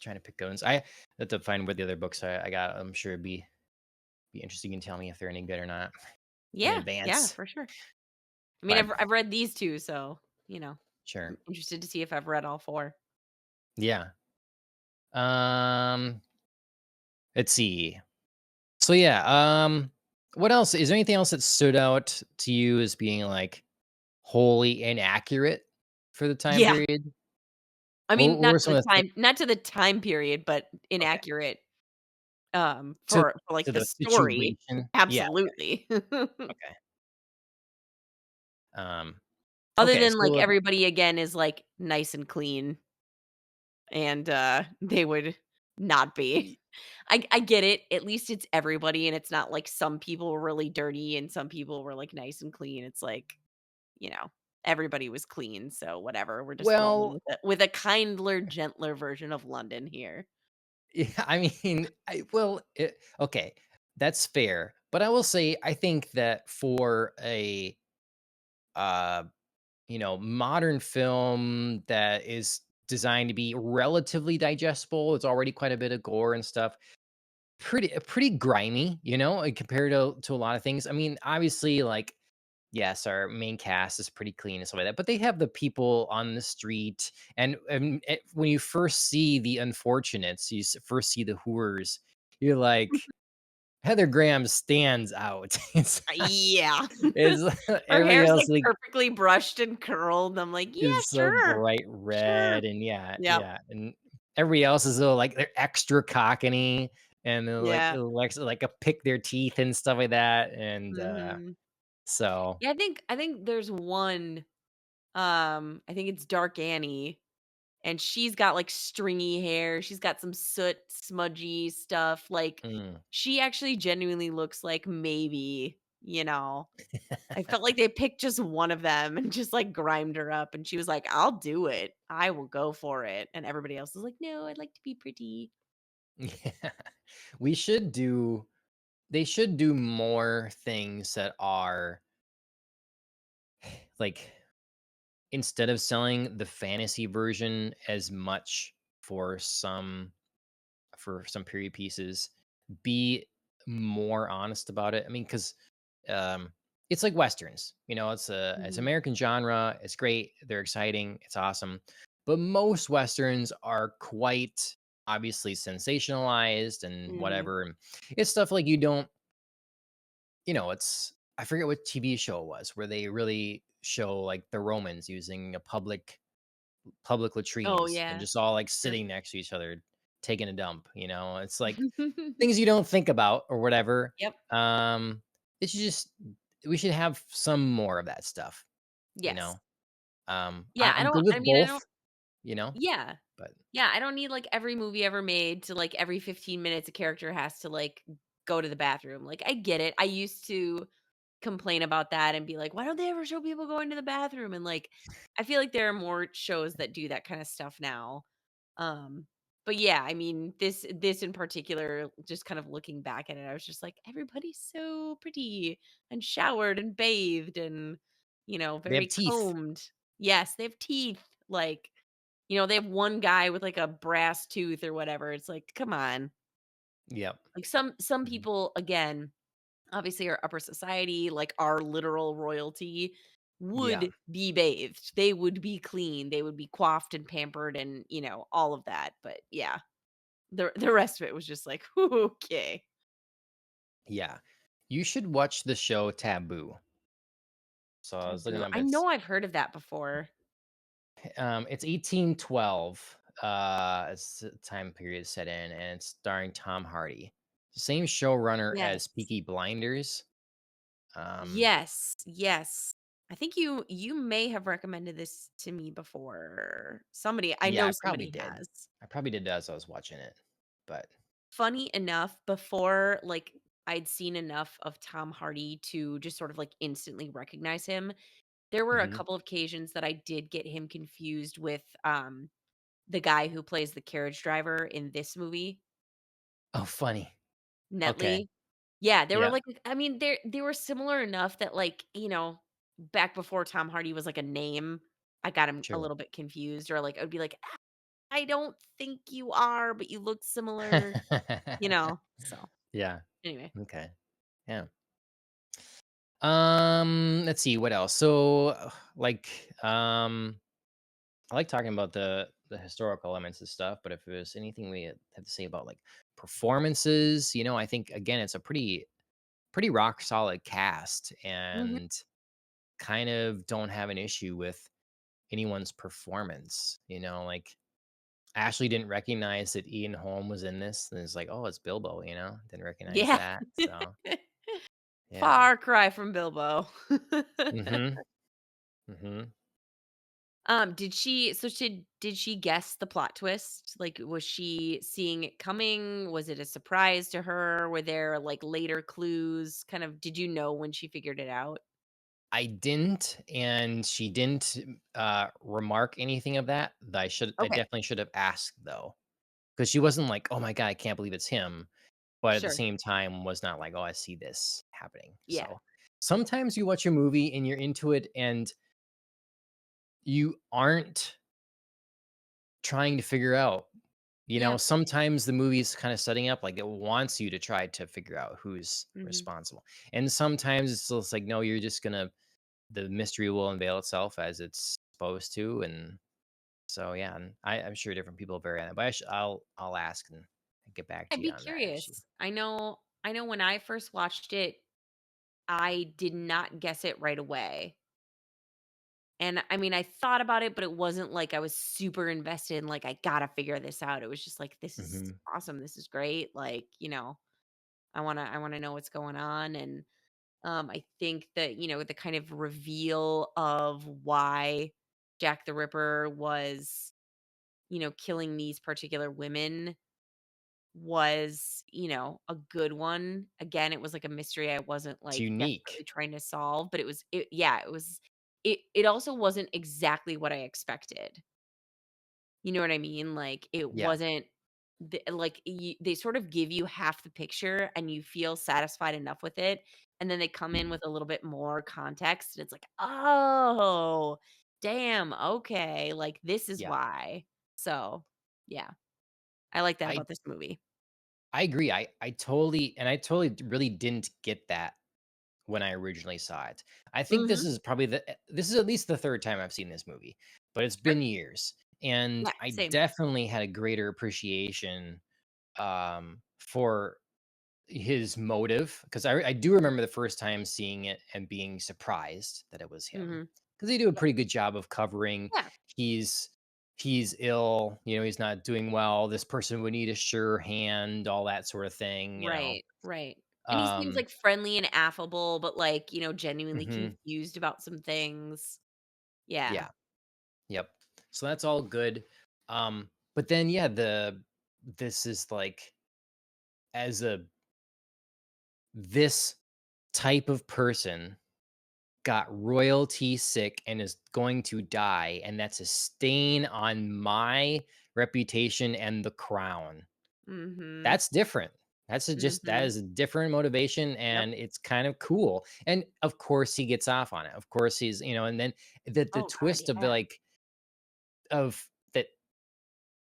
trying to pick those. I have to find what the other books I got. I'm sure it'd be interesting. You can tell me if they're any good or not in Yeah, yeah, advance. for sure. I mean, But I've read these 2, so, I'm sure. interested to see if I've read all 4. Yeah. Um, let's see. So yeah, what else? Is there anything else that stood out to you as being like wholly inaccurate for the time Yeah. period? I mean, What were some of the things? not to the time period, but Okay. inaccurate, To for, like, to the the story. situation? Yeah. Absolutely. Okay. Um, Other okay. than, like, So, everybody again is, like, nice and clean, and, they would not be. y- I get it. At least it's everybody, and it's not like some people were really dirty and some people were, like, nice and clean. It's like, you know, everybody was clean, so whatever. We're just rolling well, with a kindler, gentler version of London here. yeah, I mean, okay, that's fair. But I will say, I think that for a uh, modern film that is designed to be relatively digestible, it's already quite a bit of gore and stuff. Pretty grimy, compared to a lot of things. I mean, obviously, like, yes, our main cast is pretty clean and stuff like that, but they have the people on the street, and when you first see the unfortunates, first see the whores, you're like, Heather Graham stands out. Yeah. It's Her everybody hair's, else like, like perfectly brushed and curled. I'm like, "Yeah, is so sure. bright Sure." red, and yeah, Yep. yeah, everybody else is little like they're extra cockney and they're Yeah. like a pick their teeth and stuff like that. And Mhm. so Yeah, I think there's one, I think it's Dark Annie, and she's got, like, stringy hair, she's got some soot, smudgy stuff, like, mm. she actually genuinely looks like maybe, I felt like they picked just one of them and just, like, grimed her up, and she was like, "I'll do it. I will go for it," and everybody else is like, "No, I'd like to be pretty." Yeah. We should do they should do more things that are like instead of selling the fantasy version as much for some period pieces, be more honest about it. I mean, because um, it's like westerns. It's Mhm. American genre. It's great. They're exciting. It's awesome. But most westerns are quite obviously sensationalized and Mhm. whatever. And it's stuff like you don't. It's I forget what TV show it was where they really show like the Romans using a public Oh, latrines and yeah. just all like Sure. sitting next to each other taking a dump. It's like things you don't think about or whatever. Yep. Um, it should just we should have some more of that stuff, you Yes. know? Yeah, I'm good with I don't both, yeah. but Yeah, I don't need, like, every movie ever made to, like, every 15 minutes a character has to, like, go to the bathroom. Like, I get it. I used to complain about that and be like, "Why don't they ever show people going to the bathroom?" And, like, I feel like there are more shows that do that kinda stuff now. Um, but yeah, I mean, this in particular, just kind of looking back at it, I was just like, "Everybody's so pretty and showered and bathed and, they have very teeth. combed." Yes, they have teeth, like, they have one guy with, like, a brass tooth or whatever. It's like, "Come on." Yep. Like, some Mhm. people, again, obviously are upper society, like our literal royalty, Yeah. would be bathed. They would be clean. They would be coiffed and pampered and, all of that. But yeah, the rest of it was just like, okay. Yeah. You should watch the show Taboo. So I was looking Taboo. up I know I've heard of that before. it's 1812. It's the time period set in, and it's starring Tom Hardy. Same showrunner as Yes. Peaky Blinders. Um, Yes. Yes. I think you may have recommended this to me before. I yeah, know I probably somebody did. has. I probably did as I was watching it, but Funny enough, before, like, I'd seen enough of Tom Hardy to just sort of, like, instantly recognize him, there were a mhm. couple of occasions that I did get him confused with, the guy who plays the carriage driver in this movie, Oh, funny. Okay. Netley. Yeah, they were, Yeah, like, I mean, they were similar enough that, like, back before Tom Hardy was, like, a name, I got him a sure. little bit confused, or, like, I would be like, I don't think you are, but you look similar," So, Yeah, anyway. okay. Yeah. Let's see what else. So, I like talking about the historical elements and stuff, but if there's anything we have to say about like performances, I think again it's a pretty rock solid cast Mhm. and kind of don't have an issue with anyone's performance. Like I actually didn't recognize that Ian Holm was in this. And it's like, oh, it's Bilbo, didn't recognize Yeah. that. So yeah. Far cry from Bilbo. Mm-hmm. Mm-hmm. Did she guess the plot twist? Like, was she seeing it coming? Was it a surprise to her? Were there, like, later clues? Kind of did you know when she figured it out? I didn't, and she didn't remark anything of that. I Okay, definitely should have asked though. Because she wasn't like, "Oh my god, I can't believe it's him," but at the sure. same time was not like, "Oh, I see this happening." Yeah. So, sometimes you watch a movie and you're into it and you aren't trying to figure out, Yeah. sometimes the movie's kinda setting up like it wants you to try to figure out who's Mhm. responsible, and sometimes it's just like, "No, you're just gonna the mystery will unveil itself as it's supposed to," and so, yeah, and I'm sure different people vary on that, but I'll ask and get back to I'd you be on that if she curious. I know when I first watched it, I did not guess it right away. And I mean, I thought about it, but it wasn't like I was super invested in like, I gotta figure this out. It was just like, this is Mhm. awesome. This is great. Like, I wanna know what's going on. And I think that, the kind of reveal of why Jack the Ripper was, killing these particular women was, a good one. Again, it was like a mystery I wasn't It's like desperately unique. trying to solve, but it also wasn't exactly what I expected. You know what I mean? Like it Yeah. wasn't like they sort of give you half the picture and you feel satisfied enough with it, and then they come in with a little bit more context and it's like, "Oh, damn, okay, like this is Yeah. why." So, yeah, I like that I about this movie. I agree. I totally really didn't get that when I originally saw it. I think Mhm. this is at least the 3rd time I've seen this movie, but it's Sure. been years, and Yeah, I same. definitely had a greater appreciation, for his motive, 'cause I do remember the first time seeing it and being surprised that it was him, Mhm. because they do a Yep. pretty good job of covering Yeah. he's he's ill, he's not doing well, this person would need a sure hand, all that sort of thing. Right, right. And he seems, Um like, friendly and affable, but, like, genuinely Mhm, confused about some things. Yeah. yeah, yep. So that's all good. But then, yeah, this is like, as a this type of person got royalty sick and is going to die, and that's a stain on my reputation and the crown. Mhm. That's different. That Mhm. is a different motivation, Yep. and it's kind of cool. And of course he gets off on it. Of course and then the Oh god, twist of yeah. that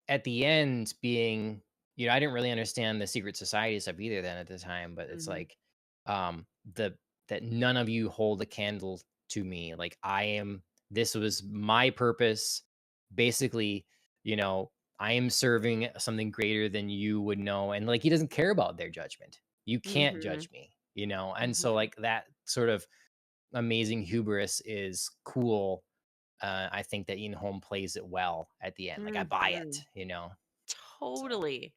at the end being, I didn't really understand the secret society stuff either then at the time, but it's Mhm. like, the that none of you hold a candle to me. Like, this was my purpose. Basically, you know, I am serving something greater than you would know. And like, he doesn't care about their judgment. You can't Mhm. judge me. And so Mhm. like that sort of amazing hubris is cool. I think that Ian Holm plays it well at the end. Like, I buy Mhm. it. So, Totally.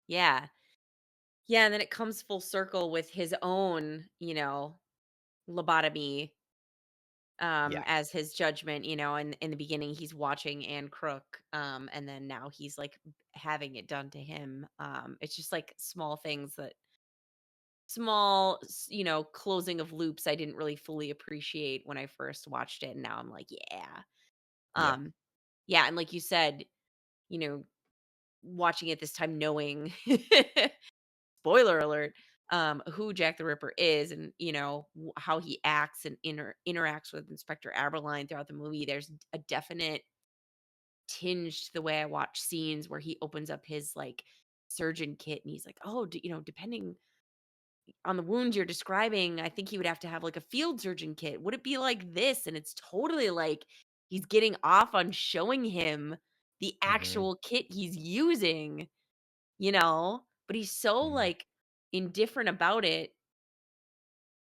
Yeah. Yeah, and then it comes full circle with his own, lobotomy, yeah, as his judgment, and in the beginning he's watching Anne Crook, and then now he's like having it done to him. It's just like small things that closing of loops I didn't really fully appreciate when I first watched it. And now I'm like, yeah. yep, Um, yeah, and like you said, you know, watching it this time knowing spoiler alert, who Jack the Ripper is and, how he acts and interacts with Inspector Aberline throughout the movie, there's a definite tinge to the way I watch scenes where he opens up his like surgeon kit and he's like, "Oh, depending on the wounds you're describing, I think he would have to have like a field surgeon kit. Would it be like this?" And it's totally like he's getting off on showing him the mhm, actual kit he's using, but he's so mhm, like indifferent about it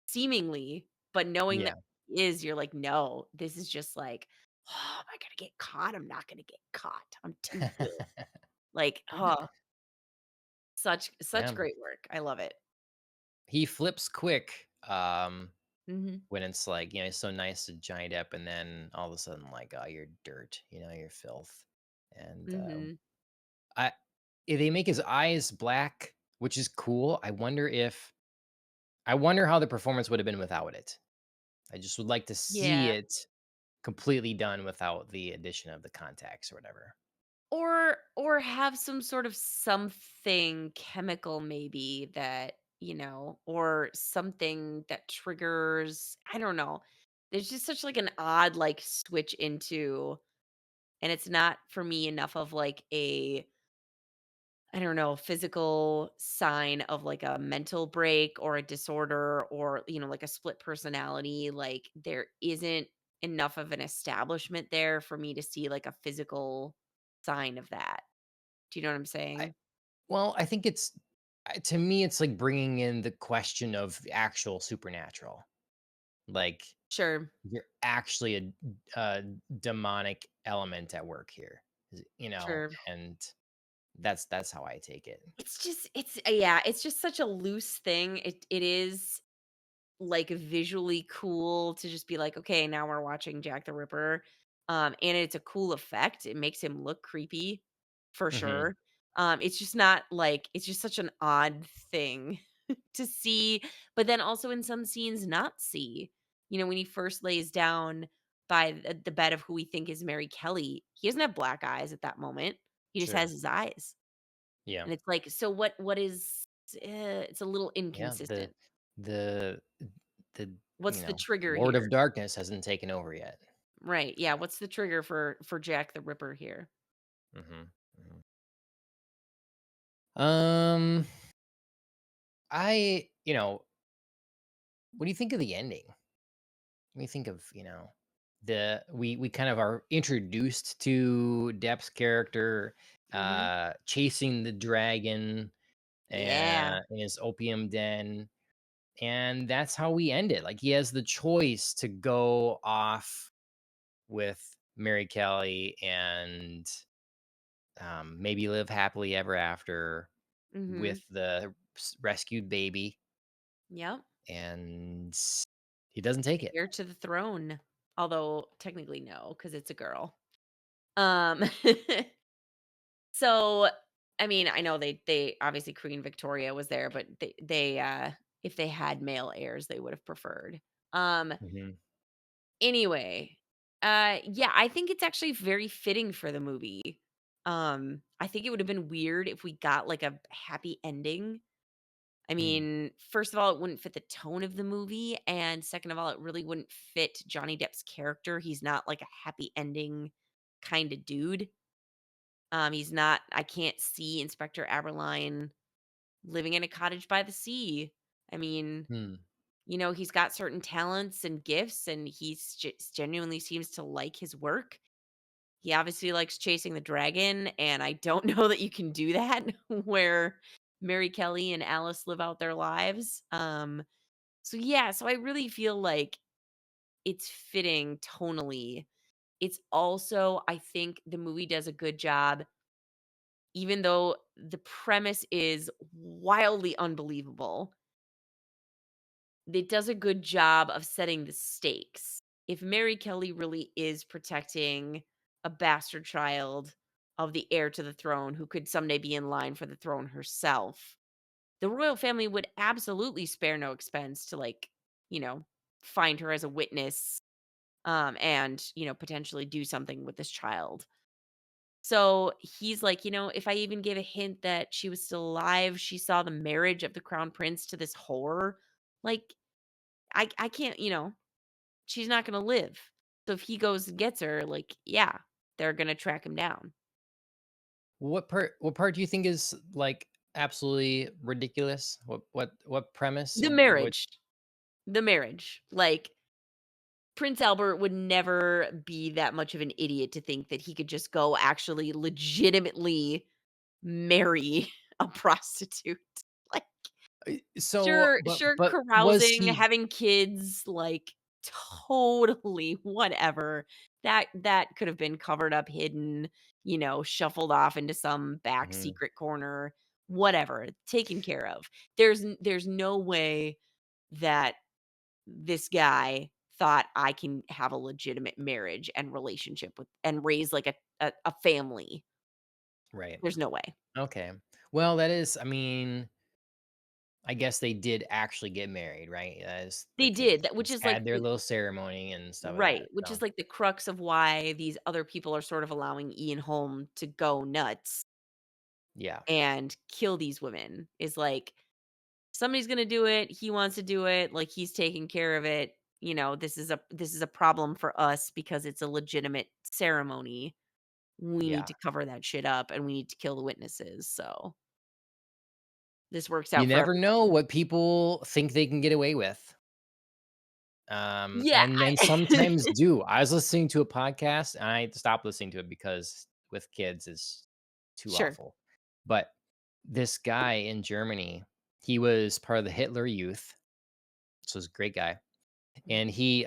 seemingly, but knowing that yeah, he is, you're like, no, this is just like, oh, am I gonna get caught? I'm not gonna get caught. I'm too good. Like, oh, such yeah. great work. I love it. He flips quick, Hmm. when it's like, he's so nice to Johnny Depp, and then all of a sudden, like, "Oh, you're dirt, you're filth," and, Hmm. I they make his eyes black, which is cool. I wonder how the performance would have been without it. I just would like to see Yeah. it completely done without the addition of the contacts or whatever. Or have some sort of something chemical maybe that, or something that triggers, I don't know. There's just such like an odd like switch into, and it's not for me enough of like a, I don't know, physical sign of like a mental break or a disorder or, like a split personality. Like there isn't enough of an establishment there for me to see like a physical sign of that. Do you know what I'm I saying? Well, I think to me, it's like bringing in the question of the actual supernatural. Like Sure. you're actually a demonic element at work here, Sure. and that's how I take it. It's yeah, it's just such a loose thing. It is like visually cool to just be like, okay, now we're watching Jack the Ripper. And it's a cool effect. It makes him look creepy for Hmm. sure. It's just not like it's just such an odd thing to see, but then also in some scenes not see. When he first lays down by the bed of who we think is Mary Kelly, he doesn't have black eyes at that moment. He just has Sure. his eyes. Yeah. And it's like, so what is it's a little Yeah. The inconsistent. the the What's the trigger Lord of here? Darkness hasn't taken over yet. Right, yeah, what's the trigger for Jack the Ripper here? Hmm. Hmm. Um, what do you think of the ending? What do you think of, the we kind of are introduced to Depp's character, Mhm. chasing the dragon Yeah. in his opium den, and that's how we end it. Like he has the choice to go off with Mary Kelly and maybe live happily ever after Mhm. with the rescued baby, Yep. and he doesn't take it. Heir to the throne. Although, technically, no, because it's a girl. Um, so, I mean, I know they obviously Queen Victoria was there, but if they had male heirs, they would have preferred. Um, Mhm. anyway, yeah, I think it's actually very fitting for the movie. I think it would have been weird if we got, like, a happy ending. I Mm. mean, first of all, it wouldn't fit the tone of the movie, and second of all, it really wouldn't fit Johnny Depp's character. He's not like a happy ending kinda dude. He's not I can't see Inspector Aberline living in a cottage by the sea. I mean, Hmm. he's got certain talents and gifts, and he's genuinely seems to like his work. He obviously likes chasing the dragon, and I don't know that you can do that where Mary Kelly and Alice live out their lives. So yeah, so I really feel like it's fitting tonally. It's also, I think the movie does a good job, even though the premise is wildly unbelievable. It does a good job of setting the stakes. If Mary Kelly really is protecting a bastard child of the heir to the throne who could someday be in line for the throne herself, the royal family would absolutely spare no expense to, like, you know, find her as a witness, and, potentially do something with this child. So he's like, if I even gave a hint that she was still alive, she saw the marriage of the crown prince to this whore, like, I can't, she's not gonna live. So if he goes and gets her, like, yeah, they're gonna track him down. What part do you think is, like, absolutely ridiculous? What premise? The What marriage. The marriage. Like, Prince Albert would never be that much of an idiot to think that he could just go actually legitimately marry a prostitute. Like, so sure, but sure, but was carousing, he having kids, like, totally whatever. That could have been covered up, hidden, shuffled off into some back Mhm. secret corner, whatever, taken care of. There's no way that this guy thought I can have a legitimate marriage and relationship with and raise, like, a family. Right. There's no way. Okay. Well, that is, I mean, I guess they did actually get married, right? That is the They did, case. that which Just is, like, had their little ceremony and stuff like that, right, which so is, like, the crux of why these other people are sort of allowing Ian Holm to go nuts yeah. and kill these women, is, like, somebody's gonna do it, he wants to do it, like, he's taking care of it, this is a problem for us because it's a legitimate ceremony. We need Yeah. to cover that shit up, and we need to kill the witnesses, so this works You out for never everybody. know what people think they can get away with. Yeah, And then I sometimes do. I was listening to a podcast and I stopped listening to it because with kids is too Sure. awful. But this guy in Germany, he was part of the Hitler Youth. So he's a great guy. Mm. and he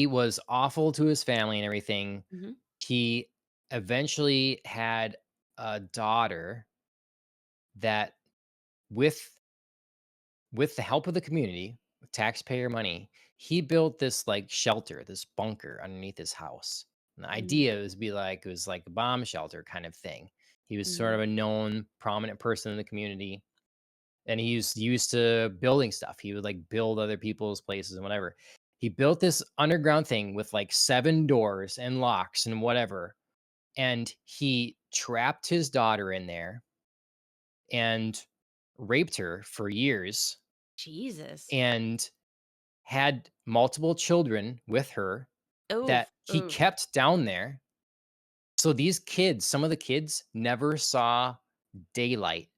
was awful to his family and everything. Mhm. He eventually had a daughter that with with the help of the community, with taxpayer money, he built this like shelter, this bunker underneath his house. And the Mm. idea was be like it was like a bomb shelter kind of thing. He was sort of Mhm. a known prominent person in the community, and he's used to building stuff. He would like build other people's places and whatever. He built this underground thing with like 7 doors and locks and whatever, and he trapped his daughter in there and raped her for years Jesus. and had multiple children with her that Oof, he oof, kept down there. So these kids, some of the kids never saw daylight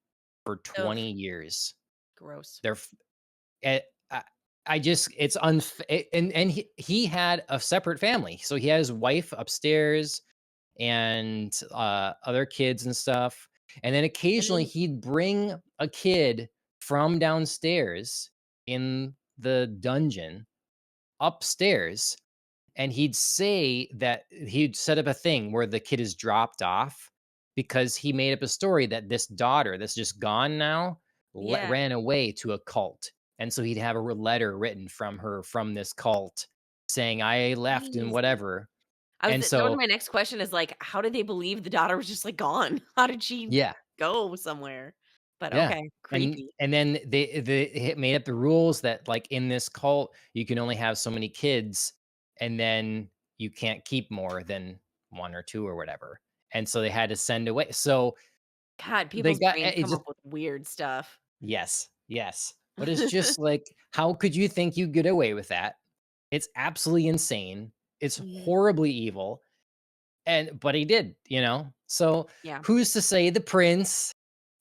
for oof. 20 years. Gross. They're Eh, I I just it's unf and he had a separate family. So he had his wife upstairs and, other kids and stuff, and then And occasionally then he'd bring a kid from downstairs in the dungeon upstairs, and he'd say that he'd set up a thing where the kid is dropped off because he made up a story that this daughter that's just gone now yeah. ran away to a cult. And so he'd have a letter written from her from this cult saying, I left and Jesus. whatever. I was And that was so, my next question is, like, how did they believe the daughter was just, like, gone? How did she yeah, go somewhere? But yeah. okay, And creepy. and then they made up the rules that like in this cult you can only have so many kids, and then you can't keep more than one or two or whatever. And so they had to send away. So God, they people's got brains it's come just up with weird stuff. yes, yes. But it's just like, how could you think you get away with that? It's absolutely insane. It's Mhm. horribly evil. And but he did, you know? So Yeah. who's to say the prince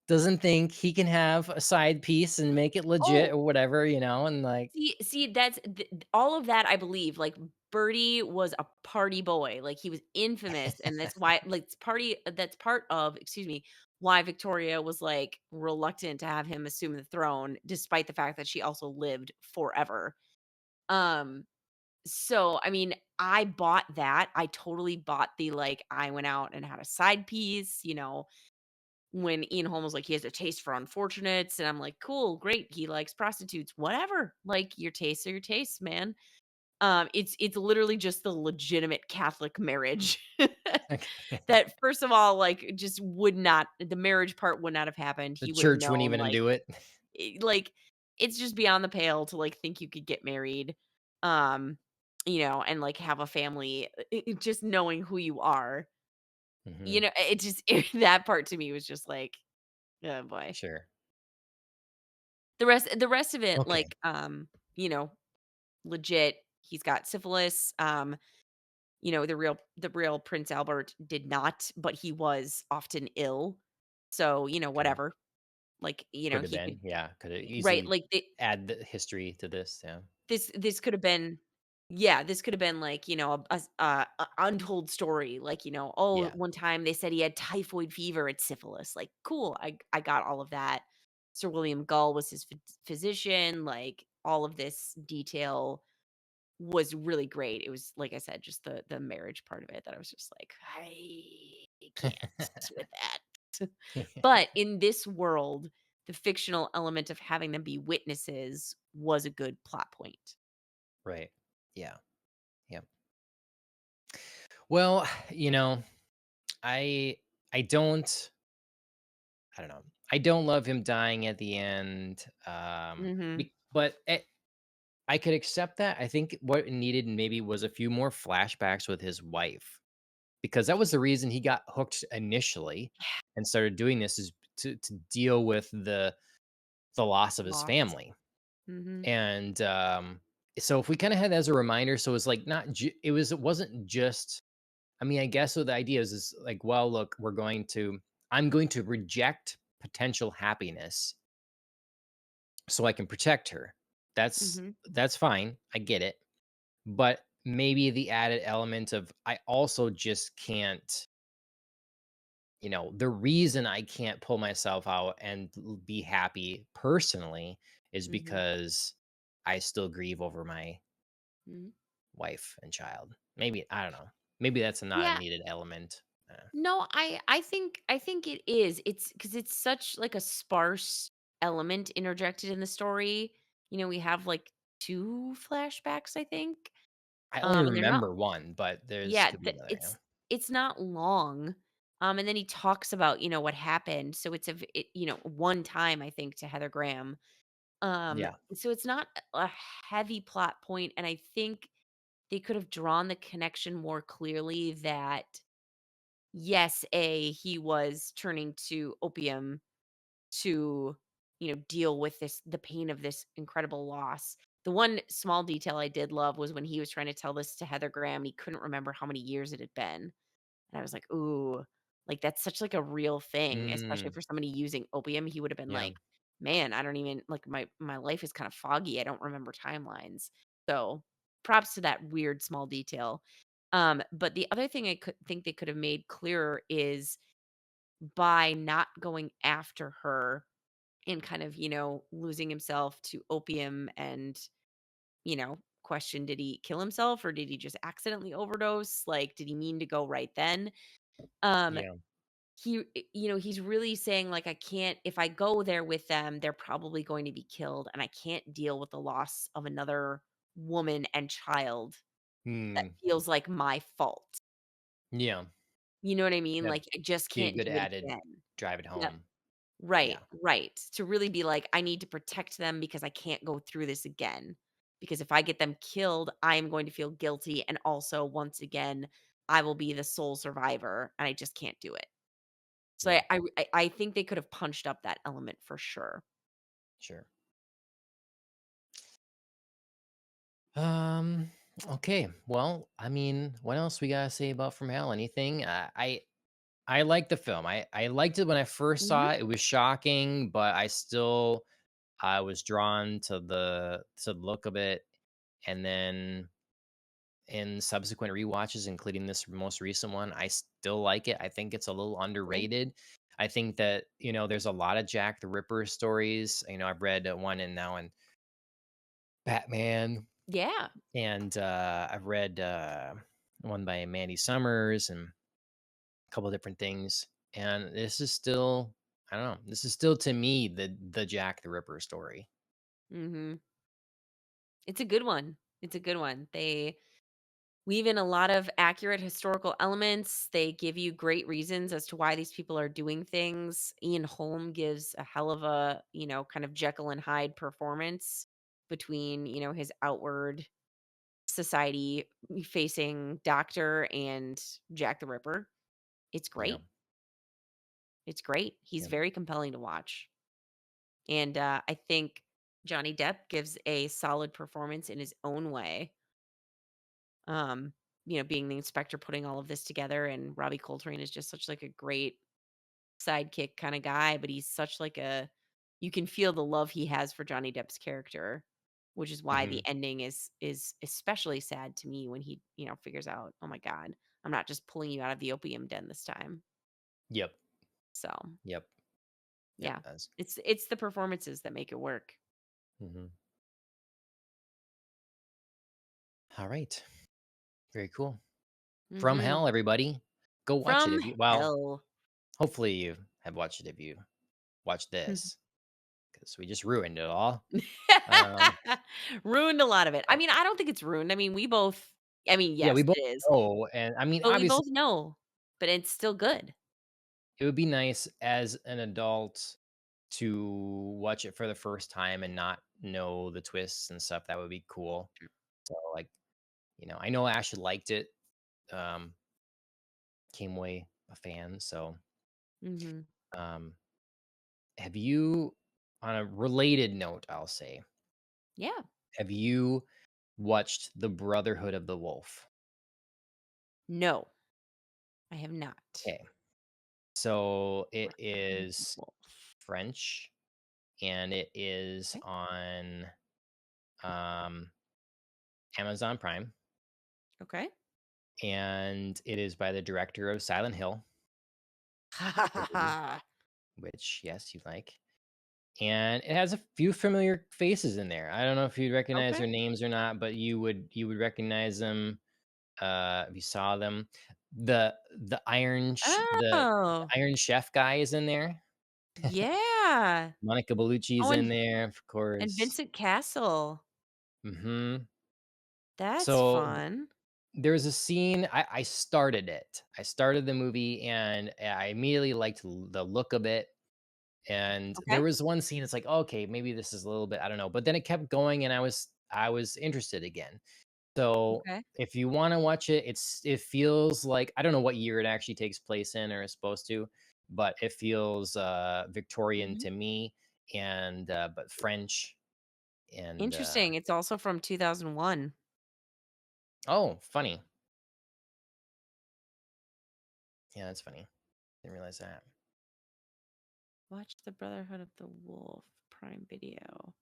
doesn't think he can have a side piece and make it legit Oh, or whatever, you know, and like see, that's all of that I believe, like, Birdie was a party boy, like, he was infamous, and that's why like, that's part of excuse me, why Victoria was, like, reluctant to have him assume the throne despite the fact that she also lived forever. Um, so, I mean, I bought that, I totally bought the, like, I went out and had a side piece, when Ian Holm was like, "He has a taste for unfortunates," and I'm like, "Cool, great, he likes prostitutes, whatever, like, your tastes are your tastes, man." It's literally just the legitimate Catholic marriage that, first of all, like, just would not the marriage part would not have happened, the he would have church wouldn't known, even like do it. like, it's just beyond the pale to, like, think you could get married, um, and, like, have a family, just knowing who you are, Mhm. it just that part to me was just like, "Oh, boy." Sure. The rest of it, Okay. like, legit, he's got syphilis, the real Prince Albert did not, but he was often ill, so, Okay. whatever, like, Could have he could been. Yeah. Could have right, easily like, add the history to this. Yeah. this could have been yeah, this could have been, like, a untold story, like, "Oh, Yeah. one time they said he had typhoid fever, it's syphilis." Like, cool, I got all of that. Sir William Gull was his physician, like, all of this detail was really great. It was, like I said, just the marriage part of it that I was just like, "I can't with that." But in this world, the fictional element of having them be witnesses was a good plot point. Right. Yeah. Yeah. Well, I I don't I don't know. I don't love him dying at the end. Mhm. But I could accept that. I think what it needed maybe was a few more flashbacks with his wife, because that was the reason he got hooked initially and started doing this is to deal with the loss of his Loss. family. Mhm. And so if we kind of had that as a reminder, so it's like it wasn't just, I mean, I guess so the idea is like, well, look, I'm going to reject potential happiness so I can protect her. Mhm. That's fine. I get it. But maybe the added element of I also just can't, the reason I can't pull myself out and be happy personally is Mhm. because I still grieve over my Mhm. wife and child. Maybe I don't know. Maybe that's not a Yeah. needed element. No, I think it is. It's because it's such like a sparse element interjected in the story. We have like 2 flashbacks, I think. I only And they're not remember one, but there's yeah, could be another. Yeah. it's not long. And then he talks about, what happened. So it's one time I think to Heather Graham. Yeah. So it's not a heavy plot point, and I think they could have drawn the connection more clearly that yes, he was turning to opium to, deal with the pain of this incredible loss. The one small detail I did love was when he was trying to tell this to Heather Graham, and he couldn't remember how many years it had been. And I was like, "Ooh, like, that's such, like, a real thing," especially Mm, for somebody using opium. He would have been yeah. like, "Man, I don't even like, my life is kind of foggy. I don't remember timelines." So, props to that weird small detail. But the other thing I could think they could have made clearer is by not going after her and kind of, losing himself to opium and, question, did he kill himself or did he just accidentally overdose? Like, did he mean to go right then? Um, Yeah. he's really saying, like, I can't, if I go there with them, they're probably going to be killed, and I can't deal with the loss of another woman and child that Hmm. feels like my fault. Yeah. You know what I mean? That'd Like, I just be a can't good do it added again. drive it Yep. home. Right, Yeah. right. To really be like, I need to protect them because I can't go through this again. Because if I get them killed, I am going to feel guilty. And also, once again, I will be the sole survivor and I just can't do it. So Yeah. I think they could have punched up that element for sure. Sure. Um. Okay. Well, I mean, what else we gotta say about From Hell? Anything? I like the film. I liked it when I first Mhm. saw it. It was shocking, but I was drawn to the look of it, and then in subsequent rewatches, including this most recent one, I still like it. I think it's a little Okay. underrated. I think that there's a lot of Jack the Ripper stories. I've read one and now in Batman, Yeah. and I've read one by Mandy Summers and a couple different things. And this is still, I don't know, this is still to me the Jack the Ripper story. Mhm. It's a good one. It's a good one. They weave in a lot of accurate historical elements. They give you great reasons as to why these people are doing things. Ian Holm gives a hell of a, kind of Jekyll and Hyde performance between, his outward society facing doctor and Jack the Ripper. It's Yeah, great. It's great. He's yeah, very compelling to watch. And I think Johnny Depp gives a solid performance in his own way. Um, being the inspector putting all of this together, and Robbie Coltrane is just such like a great sidekick kind of guy, but he's such like a you can feel the love he has for Johnny Depp's character, which is why hmm, the ending is especially sad to me when he, figures out, "Oh my god, I'm not just pulling you out of the opium den this time." yep, So, yep, yep. yeah. That's It's the performances that make it work. hmm. All right, very cool. From Mhm. Hell, everybody, go watch it From if you. Well, hell. hopefully you have watched it if you watched this because we just ruined it all. Um, Ruined a lot of it. I but mean, I don't think it's ruined. I mean, yeah, we yes, both it is, know, and I mean, but we obviously, both know, but it's still good. it would be nice as an adult to watch it for the first time and not know the twists and stuff. That would be cool. So, like, I know Ash liked it, um, came away a fan. So, Mhm. um, have you, on a related note, I'll say, Yeah. have you watched The Brotherhood of the Wolf? No, I have not. Okay. So it Brotherhood of the is Wolf. French and it is Okay. on um, Amazon Prime, Okay. and it is by the director of Silent Hill, Ha ha the ha movie, ha. which, yes, you like. and it has a few familiar faces in there. I don't know if you'd recognize Okay. their names or not, but you would recognize them if you saw them. The Oh, Iron Chef guy is in there. yeah. Monica Bellucci's Oh, in there, of and course. Vincent Castle. Mhm. That's So fun. there's a scene. I started it. I started the movie and I immediately liked the look of it. And there Okay. was one scene. It's like, okay, maybe this is a little bit. I don't know. But then it kept going, and I was interested again. So Okay. if you want to watch it, it feels like I don't know what year it actually takes place in or is supposed to, but it feels Victorian Mhm. to me, and but French and Interesting. It's also from 2001. oh, funny. Yeah, that's funny. Didn't realize that. Watch The Brotherhood of the Wolf, Prime Video.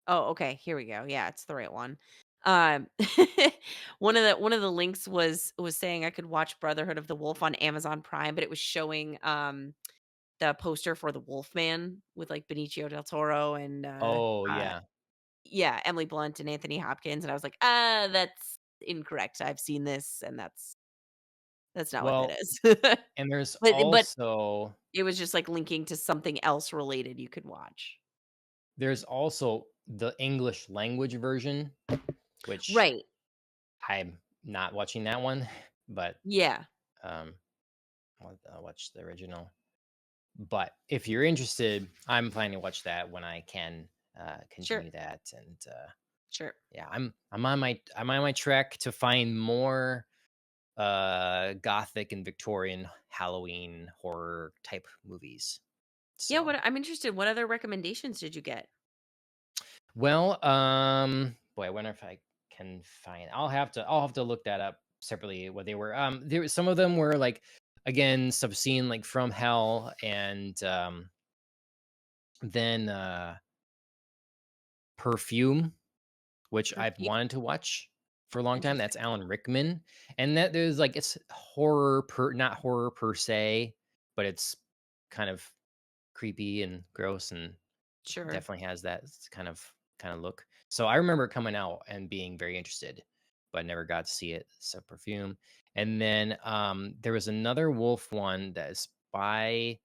Oh, okay, here we go. Yeah, it's the right one. Um, one of the links was saying I could watch Brotherhood of the Wolf on Amazon Prime, but it was showing, the poster for The Wolfman with, like, Benicio del Toro and, Oh yeah. yeah, Emily Blunt and Anthony Hopkins, and I was like, that's incorrect. I've seen this, and that's not what that Well, is." and there's But also it was just, like, linking to something else related you could watch. there's also the English language version, which Right. I'm not watching that one, but Yeah. um, I'll watch the original. But if you're interested, I'm planning to watch that when I can Sure. continue that. And Sure. yeah, I'm on my trek to find more gothic and Victorian Halloween horror type movies. Yeah, So what I'm interested, what other recommendations did you get? well, boy, I wonder if I can find. I'll have to look that up separately. What they were. Some of them were like again stuff seen like from hell, and then Perfume, which I've Perfume? wanted to watch for a long time. That's Interesting. Alan Rickman, and that there's like it's horror per not horror per se, but it's kind of creepy and gross and Sure. definitely has that kind of look. So I remember coming out and being very interested, but never got to see it. So Perfume, and then there was another Wolf one that is by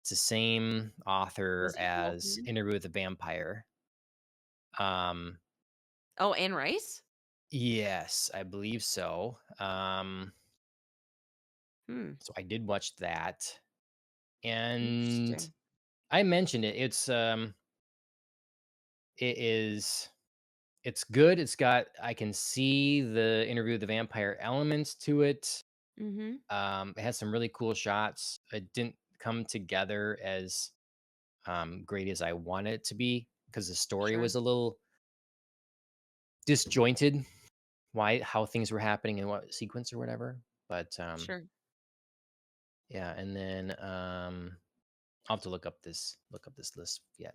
it's the same author Was it as Wolfman? Interview with the Vampire. Um, Oh, Anne Rice? yes, I believe so. Hmm, So I did watch that, and interesting. I mentioned it. It is it's good. It's got I can see the Interview with the Vampire elements to it. Mhm. It has some really cool shots. It didn't come together as great as I wanted it to be because the story Sure, was a little disjointed. Why how things were happening in what sequence or whatever. But sure. yeah, and then I'll have to look up this list yet.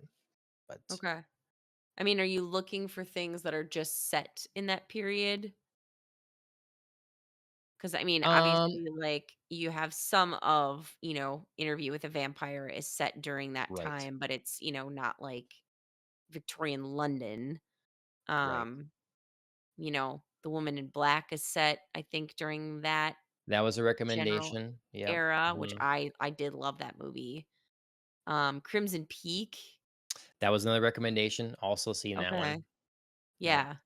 But Okay. I mean, are you looking for things that are just set in that period? Because I mean, um obviously, like, you have some of, Interview with a Vampire is set during that right, time, but it's, not like Victorian London. right. Um, The Woman in Black is set, I think, during that That was a general recommendation. Yep. era, which Mhm. I did love that movie. Crimson Peak. That was another recommendation. Also seen that Okay. one. Yep. Yeah.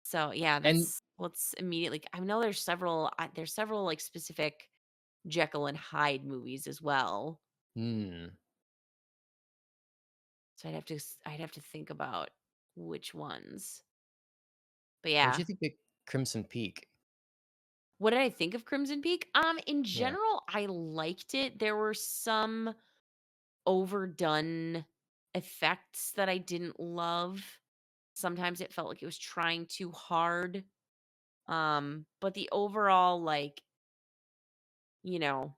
So, yeah, And that's what's immediately I know there's several, like, specific Jekyll and Hyde movies as well. hmm, So I'd have to think about which ones. But what'd yeah. you think of Crimson Peak? What did I think of Crimson Peak? In Yeah. general, I liked it. There were some overdone effects that I didn't love. Sometimes it felt like it was trying too hard. But the overall, like, you know,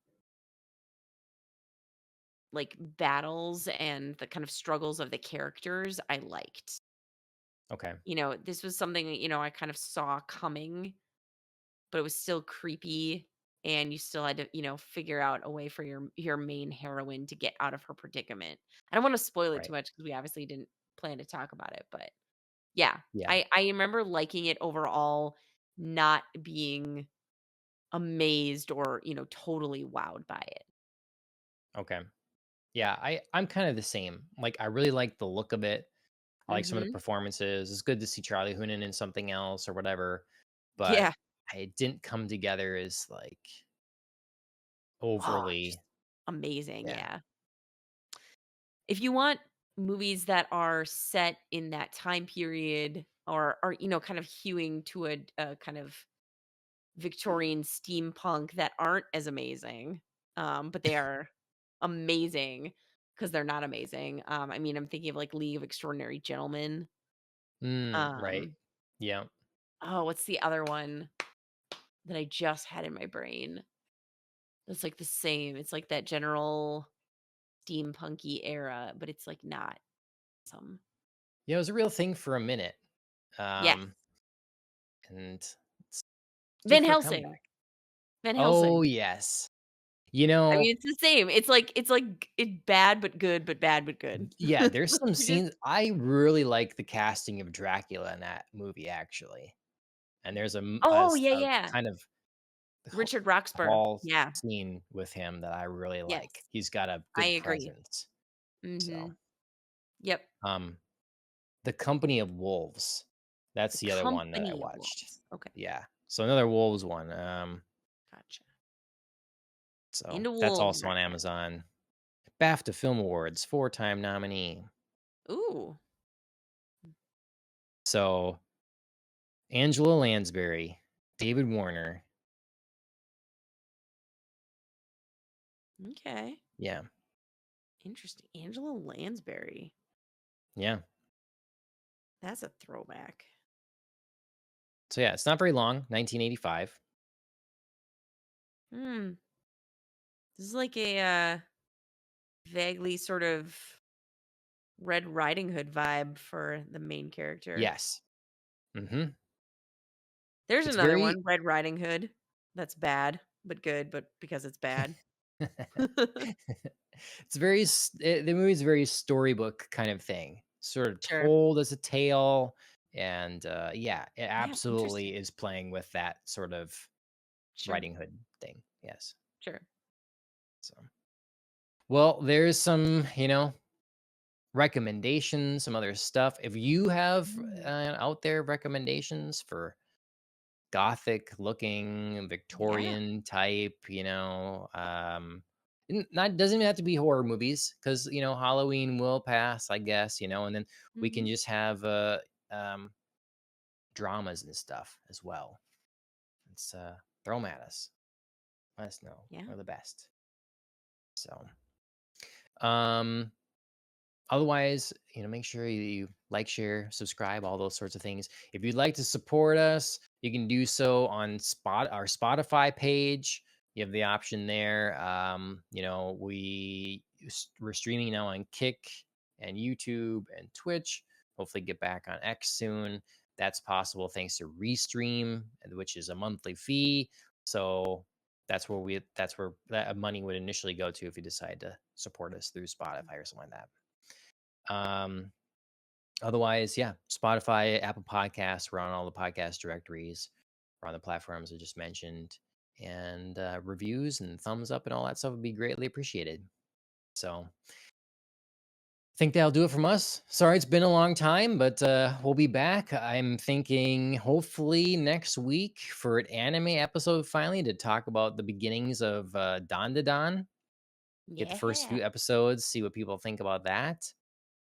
like, battles and the kind of struggles of the characters, I liked. Okay. This was something that, I kind of saw coming, but it was still creepy and you still had to, figure out a way for your main heroine to get out of her predicament. I don't want to spoil it too Right. much because we obviously didn't plan to talk about it, but yeah, Yeah. I remember liking it overall, not being amazed or, totally wowed by it. Okay. Yeah, I'm kind of the same. Like I really like the look of it. I like some of the Mhm. performances. It's good to see Charlie Hunnam in something else or whatever, but Yeah. it didn't come together as like Oh, just overly. amazing, Yeah. yeah. If you want movies that are set in that time period or kind of hewing to a kind of Victorian steampunk that aren't as amazing, but they are amazing because 'cause they're not amazing. I mean, I'm thinking of, like, League of Extraordinary Gentlemen. Right. Um, Yeah. oh, what's the other one that I just had in my brain? That's, like, the same. It's, like, that general steampunky era, but it's, like, not some. Yeah, it was a real thing for a minute. Yes. Um, and it's due Van for a Helsing. comeback. Van Oh, Helsing. yes. You I know, mean, it's the same. It's like it bad but good, but bad but good. yeah, there's some You just scenes I really like the casting of Dracula in that movie, actually. And there's Oh, yeah, a yeah. kind of Richard Roxburgh. hall Yeah. scene with him that I really like. Yes. He's got a I good agree. presence. So, Mhm. Yep. um, The Company of Wolves. The That's the other one that I Company of watched. Wolves. Okay. Yeah. So another Wolves one. Gotcha. So Into that's wolves, also my on friend. Amazon. BAFTA Film Awards, four-time nominee. Ooh. So Angela Lansbury, David Warner. Okay. Yeah. Interesting. Angela Lansbury. Yeah. That's a throwback. So yeah, it's not very long, 1985. Hmm. This is like a vaguely sort of Red Riding Hood vibe for the main character. Yes. Mhm. There's It's another very one, Red Riding Hood. That's bad, but good, but because it's bad. It's very the movie's very storybook kind of thing, sort of Sure. told as a tale, and yeah, it Yeah, absolutely interesting. is playing with that sort of Sure. Riding Hood thing. Yes. Sure. So, well, there's some, recommendations, some other stuff. If you have Mm. out there recommendations for gothic looking Yeah. Victorian type, not doesn't even have to be horror movies because Halloween will pass, I guess, and then we can Mhm. just have um dramas and stuff as well. It's throw them at us. Let us know. Yeah. We're the best. So um otherwise, make sure you like, share, subscribe, all those sorts of things. If you'd like to support us, you can do so on our Spotify page. You have the option there. We're streaming now on Kick and YouTube and Twitch. Hopefully, get back on X soon. That's possible thanks to Restream, which is a monthly fee. So that's where that money would initially go to if you decide to support us through Spotify or something like that. Um, Otherwise, yeah, Spotify, Apple Podcasts, we're on all the podcast directories, we're on the platforms I just mentioned, and reviews and thumbs up and all that stuff would be greatly appreciated. So, I think that'll do it from us. Sorry, it's been a long time, but we'll be back. I'm thinking hopefully next week for an anime episode finally to talk about the beginnings of Don Da Don. Get the first Yeah. few episodes, see what people think about that.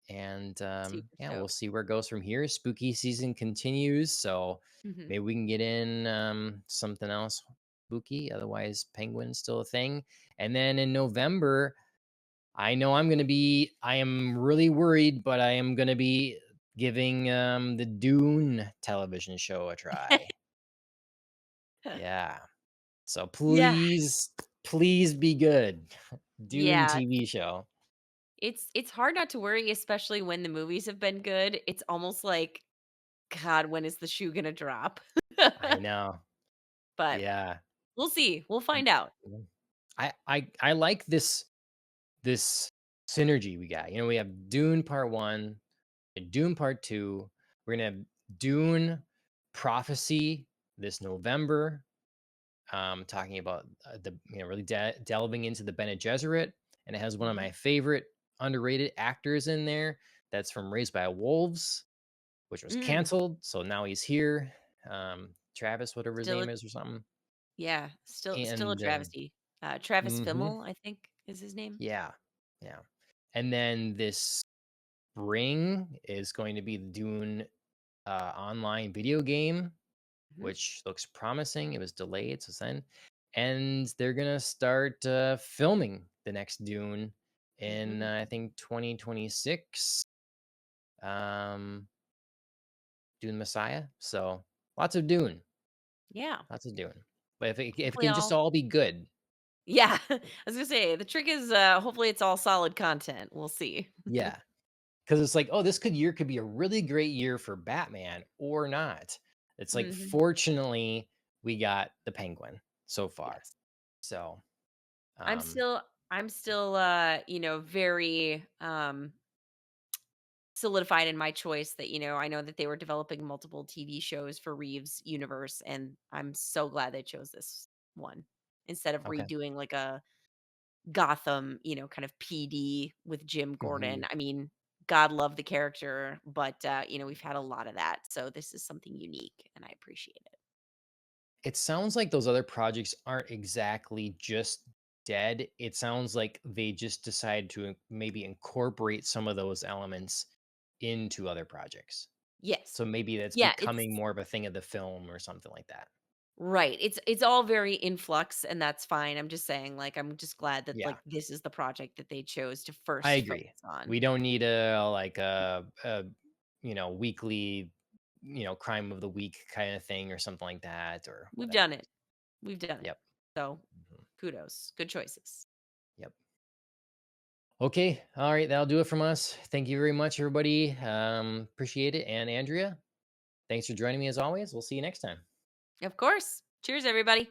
And Super yeah, we'll stoked. see where it goes from here. Spooky season continues, so Mhm. maybe we can get in something else spooky. Otherwise, Penguin's still a thing. And then in November, I am really worried, but I am going to be giving the Dune television show a try. Yeah. So Yeah. please be good. Dune Yeah. TV show. It's hard not to worry, especially when the movies have been good. It's almost like, God, when is the shoe gonna drop? I know. But Yeah. We'll see. We'll Mm, find out. mm. I like this synergy we got. We have Dune Part 1 and Dune Part 2. We're gonna have Dune Prophecy this November, talking about really delving into the Bene Gesserit, and it has one of Mhm, my favorite underrated actors in there. That's from Raised by Wolves, which was mm. canceled. So now he's here. Travis, whatever his Still a name is, or something. yeah, still a And travesty. Travis mhm, Fimmel, I think is his name. yeah, yeah. And then this spring is going to be the Dune online video game, Mhm, which looks promising. It was delayed, so then, and they're gonna start filming the next Dune in mhm. I think 2026. Um, Dune Messiah. So lots of Dune, Yeah. lots of Dune. But if it Hopefully can just all all be good, yeah. I was gonna say, the trick is, hopefully it's all solid content. We'll see. yeah. Because it's like, oh, this year could be a really great year for Batman or not. It's like, Mhm. fortunately, we got the Penguin so far. Yes. So, I'm um, still I'm still, very, solidified in my choice that, I know that they were developing multiple TV shows for Reeves' universe, and I'm so glad they chose this one instead of okay. redoing like a Gotham, kind of PD with Jim Gordon. Mhm. I mean, God love the character, but we've had a lot of that. So this is something unique and I appreciate it. It sounds like those other projects aren't exactly just dead. It sounds like they just decided to maybe incorporate some of those elements into other projects. Yes. So maybe that's Yeah, becoming it's more of a thing of the film or something like that. right. It's all very in flux and that's fine. I'm just saying like I'm just glad that Yeah. like this is the project that they chose to I first agree. focus on. We don't need a weekly, crime of the week kind of thing or something like that or We've done whatever. it. We've done it. Yep. So, Mhm. kudos. Good choices. Yep. Okay. All right. That'll do it from us. Thank you very much, everybody. Appreciate it. And Andrea, thanks for joining me as always. We'll see you next time. Of course. Cheers everybody.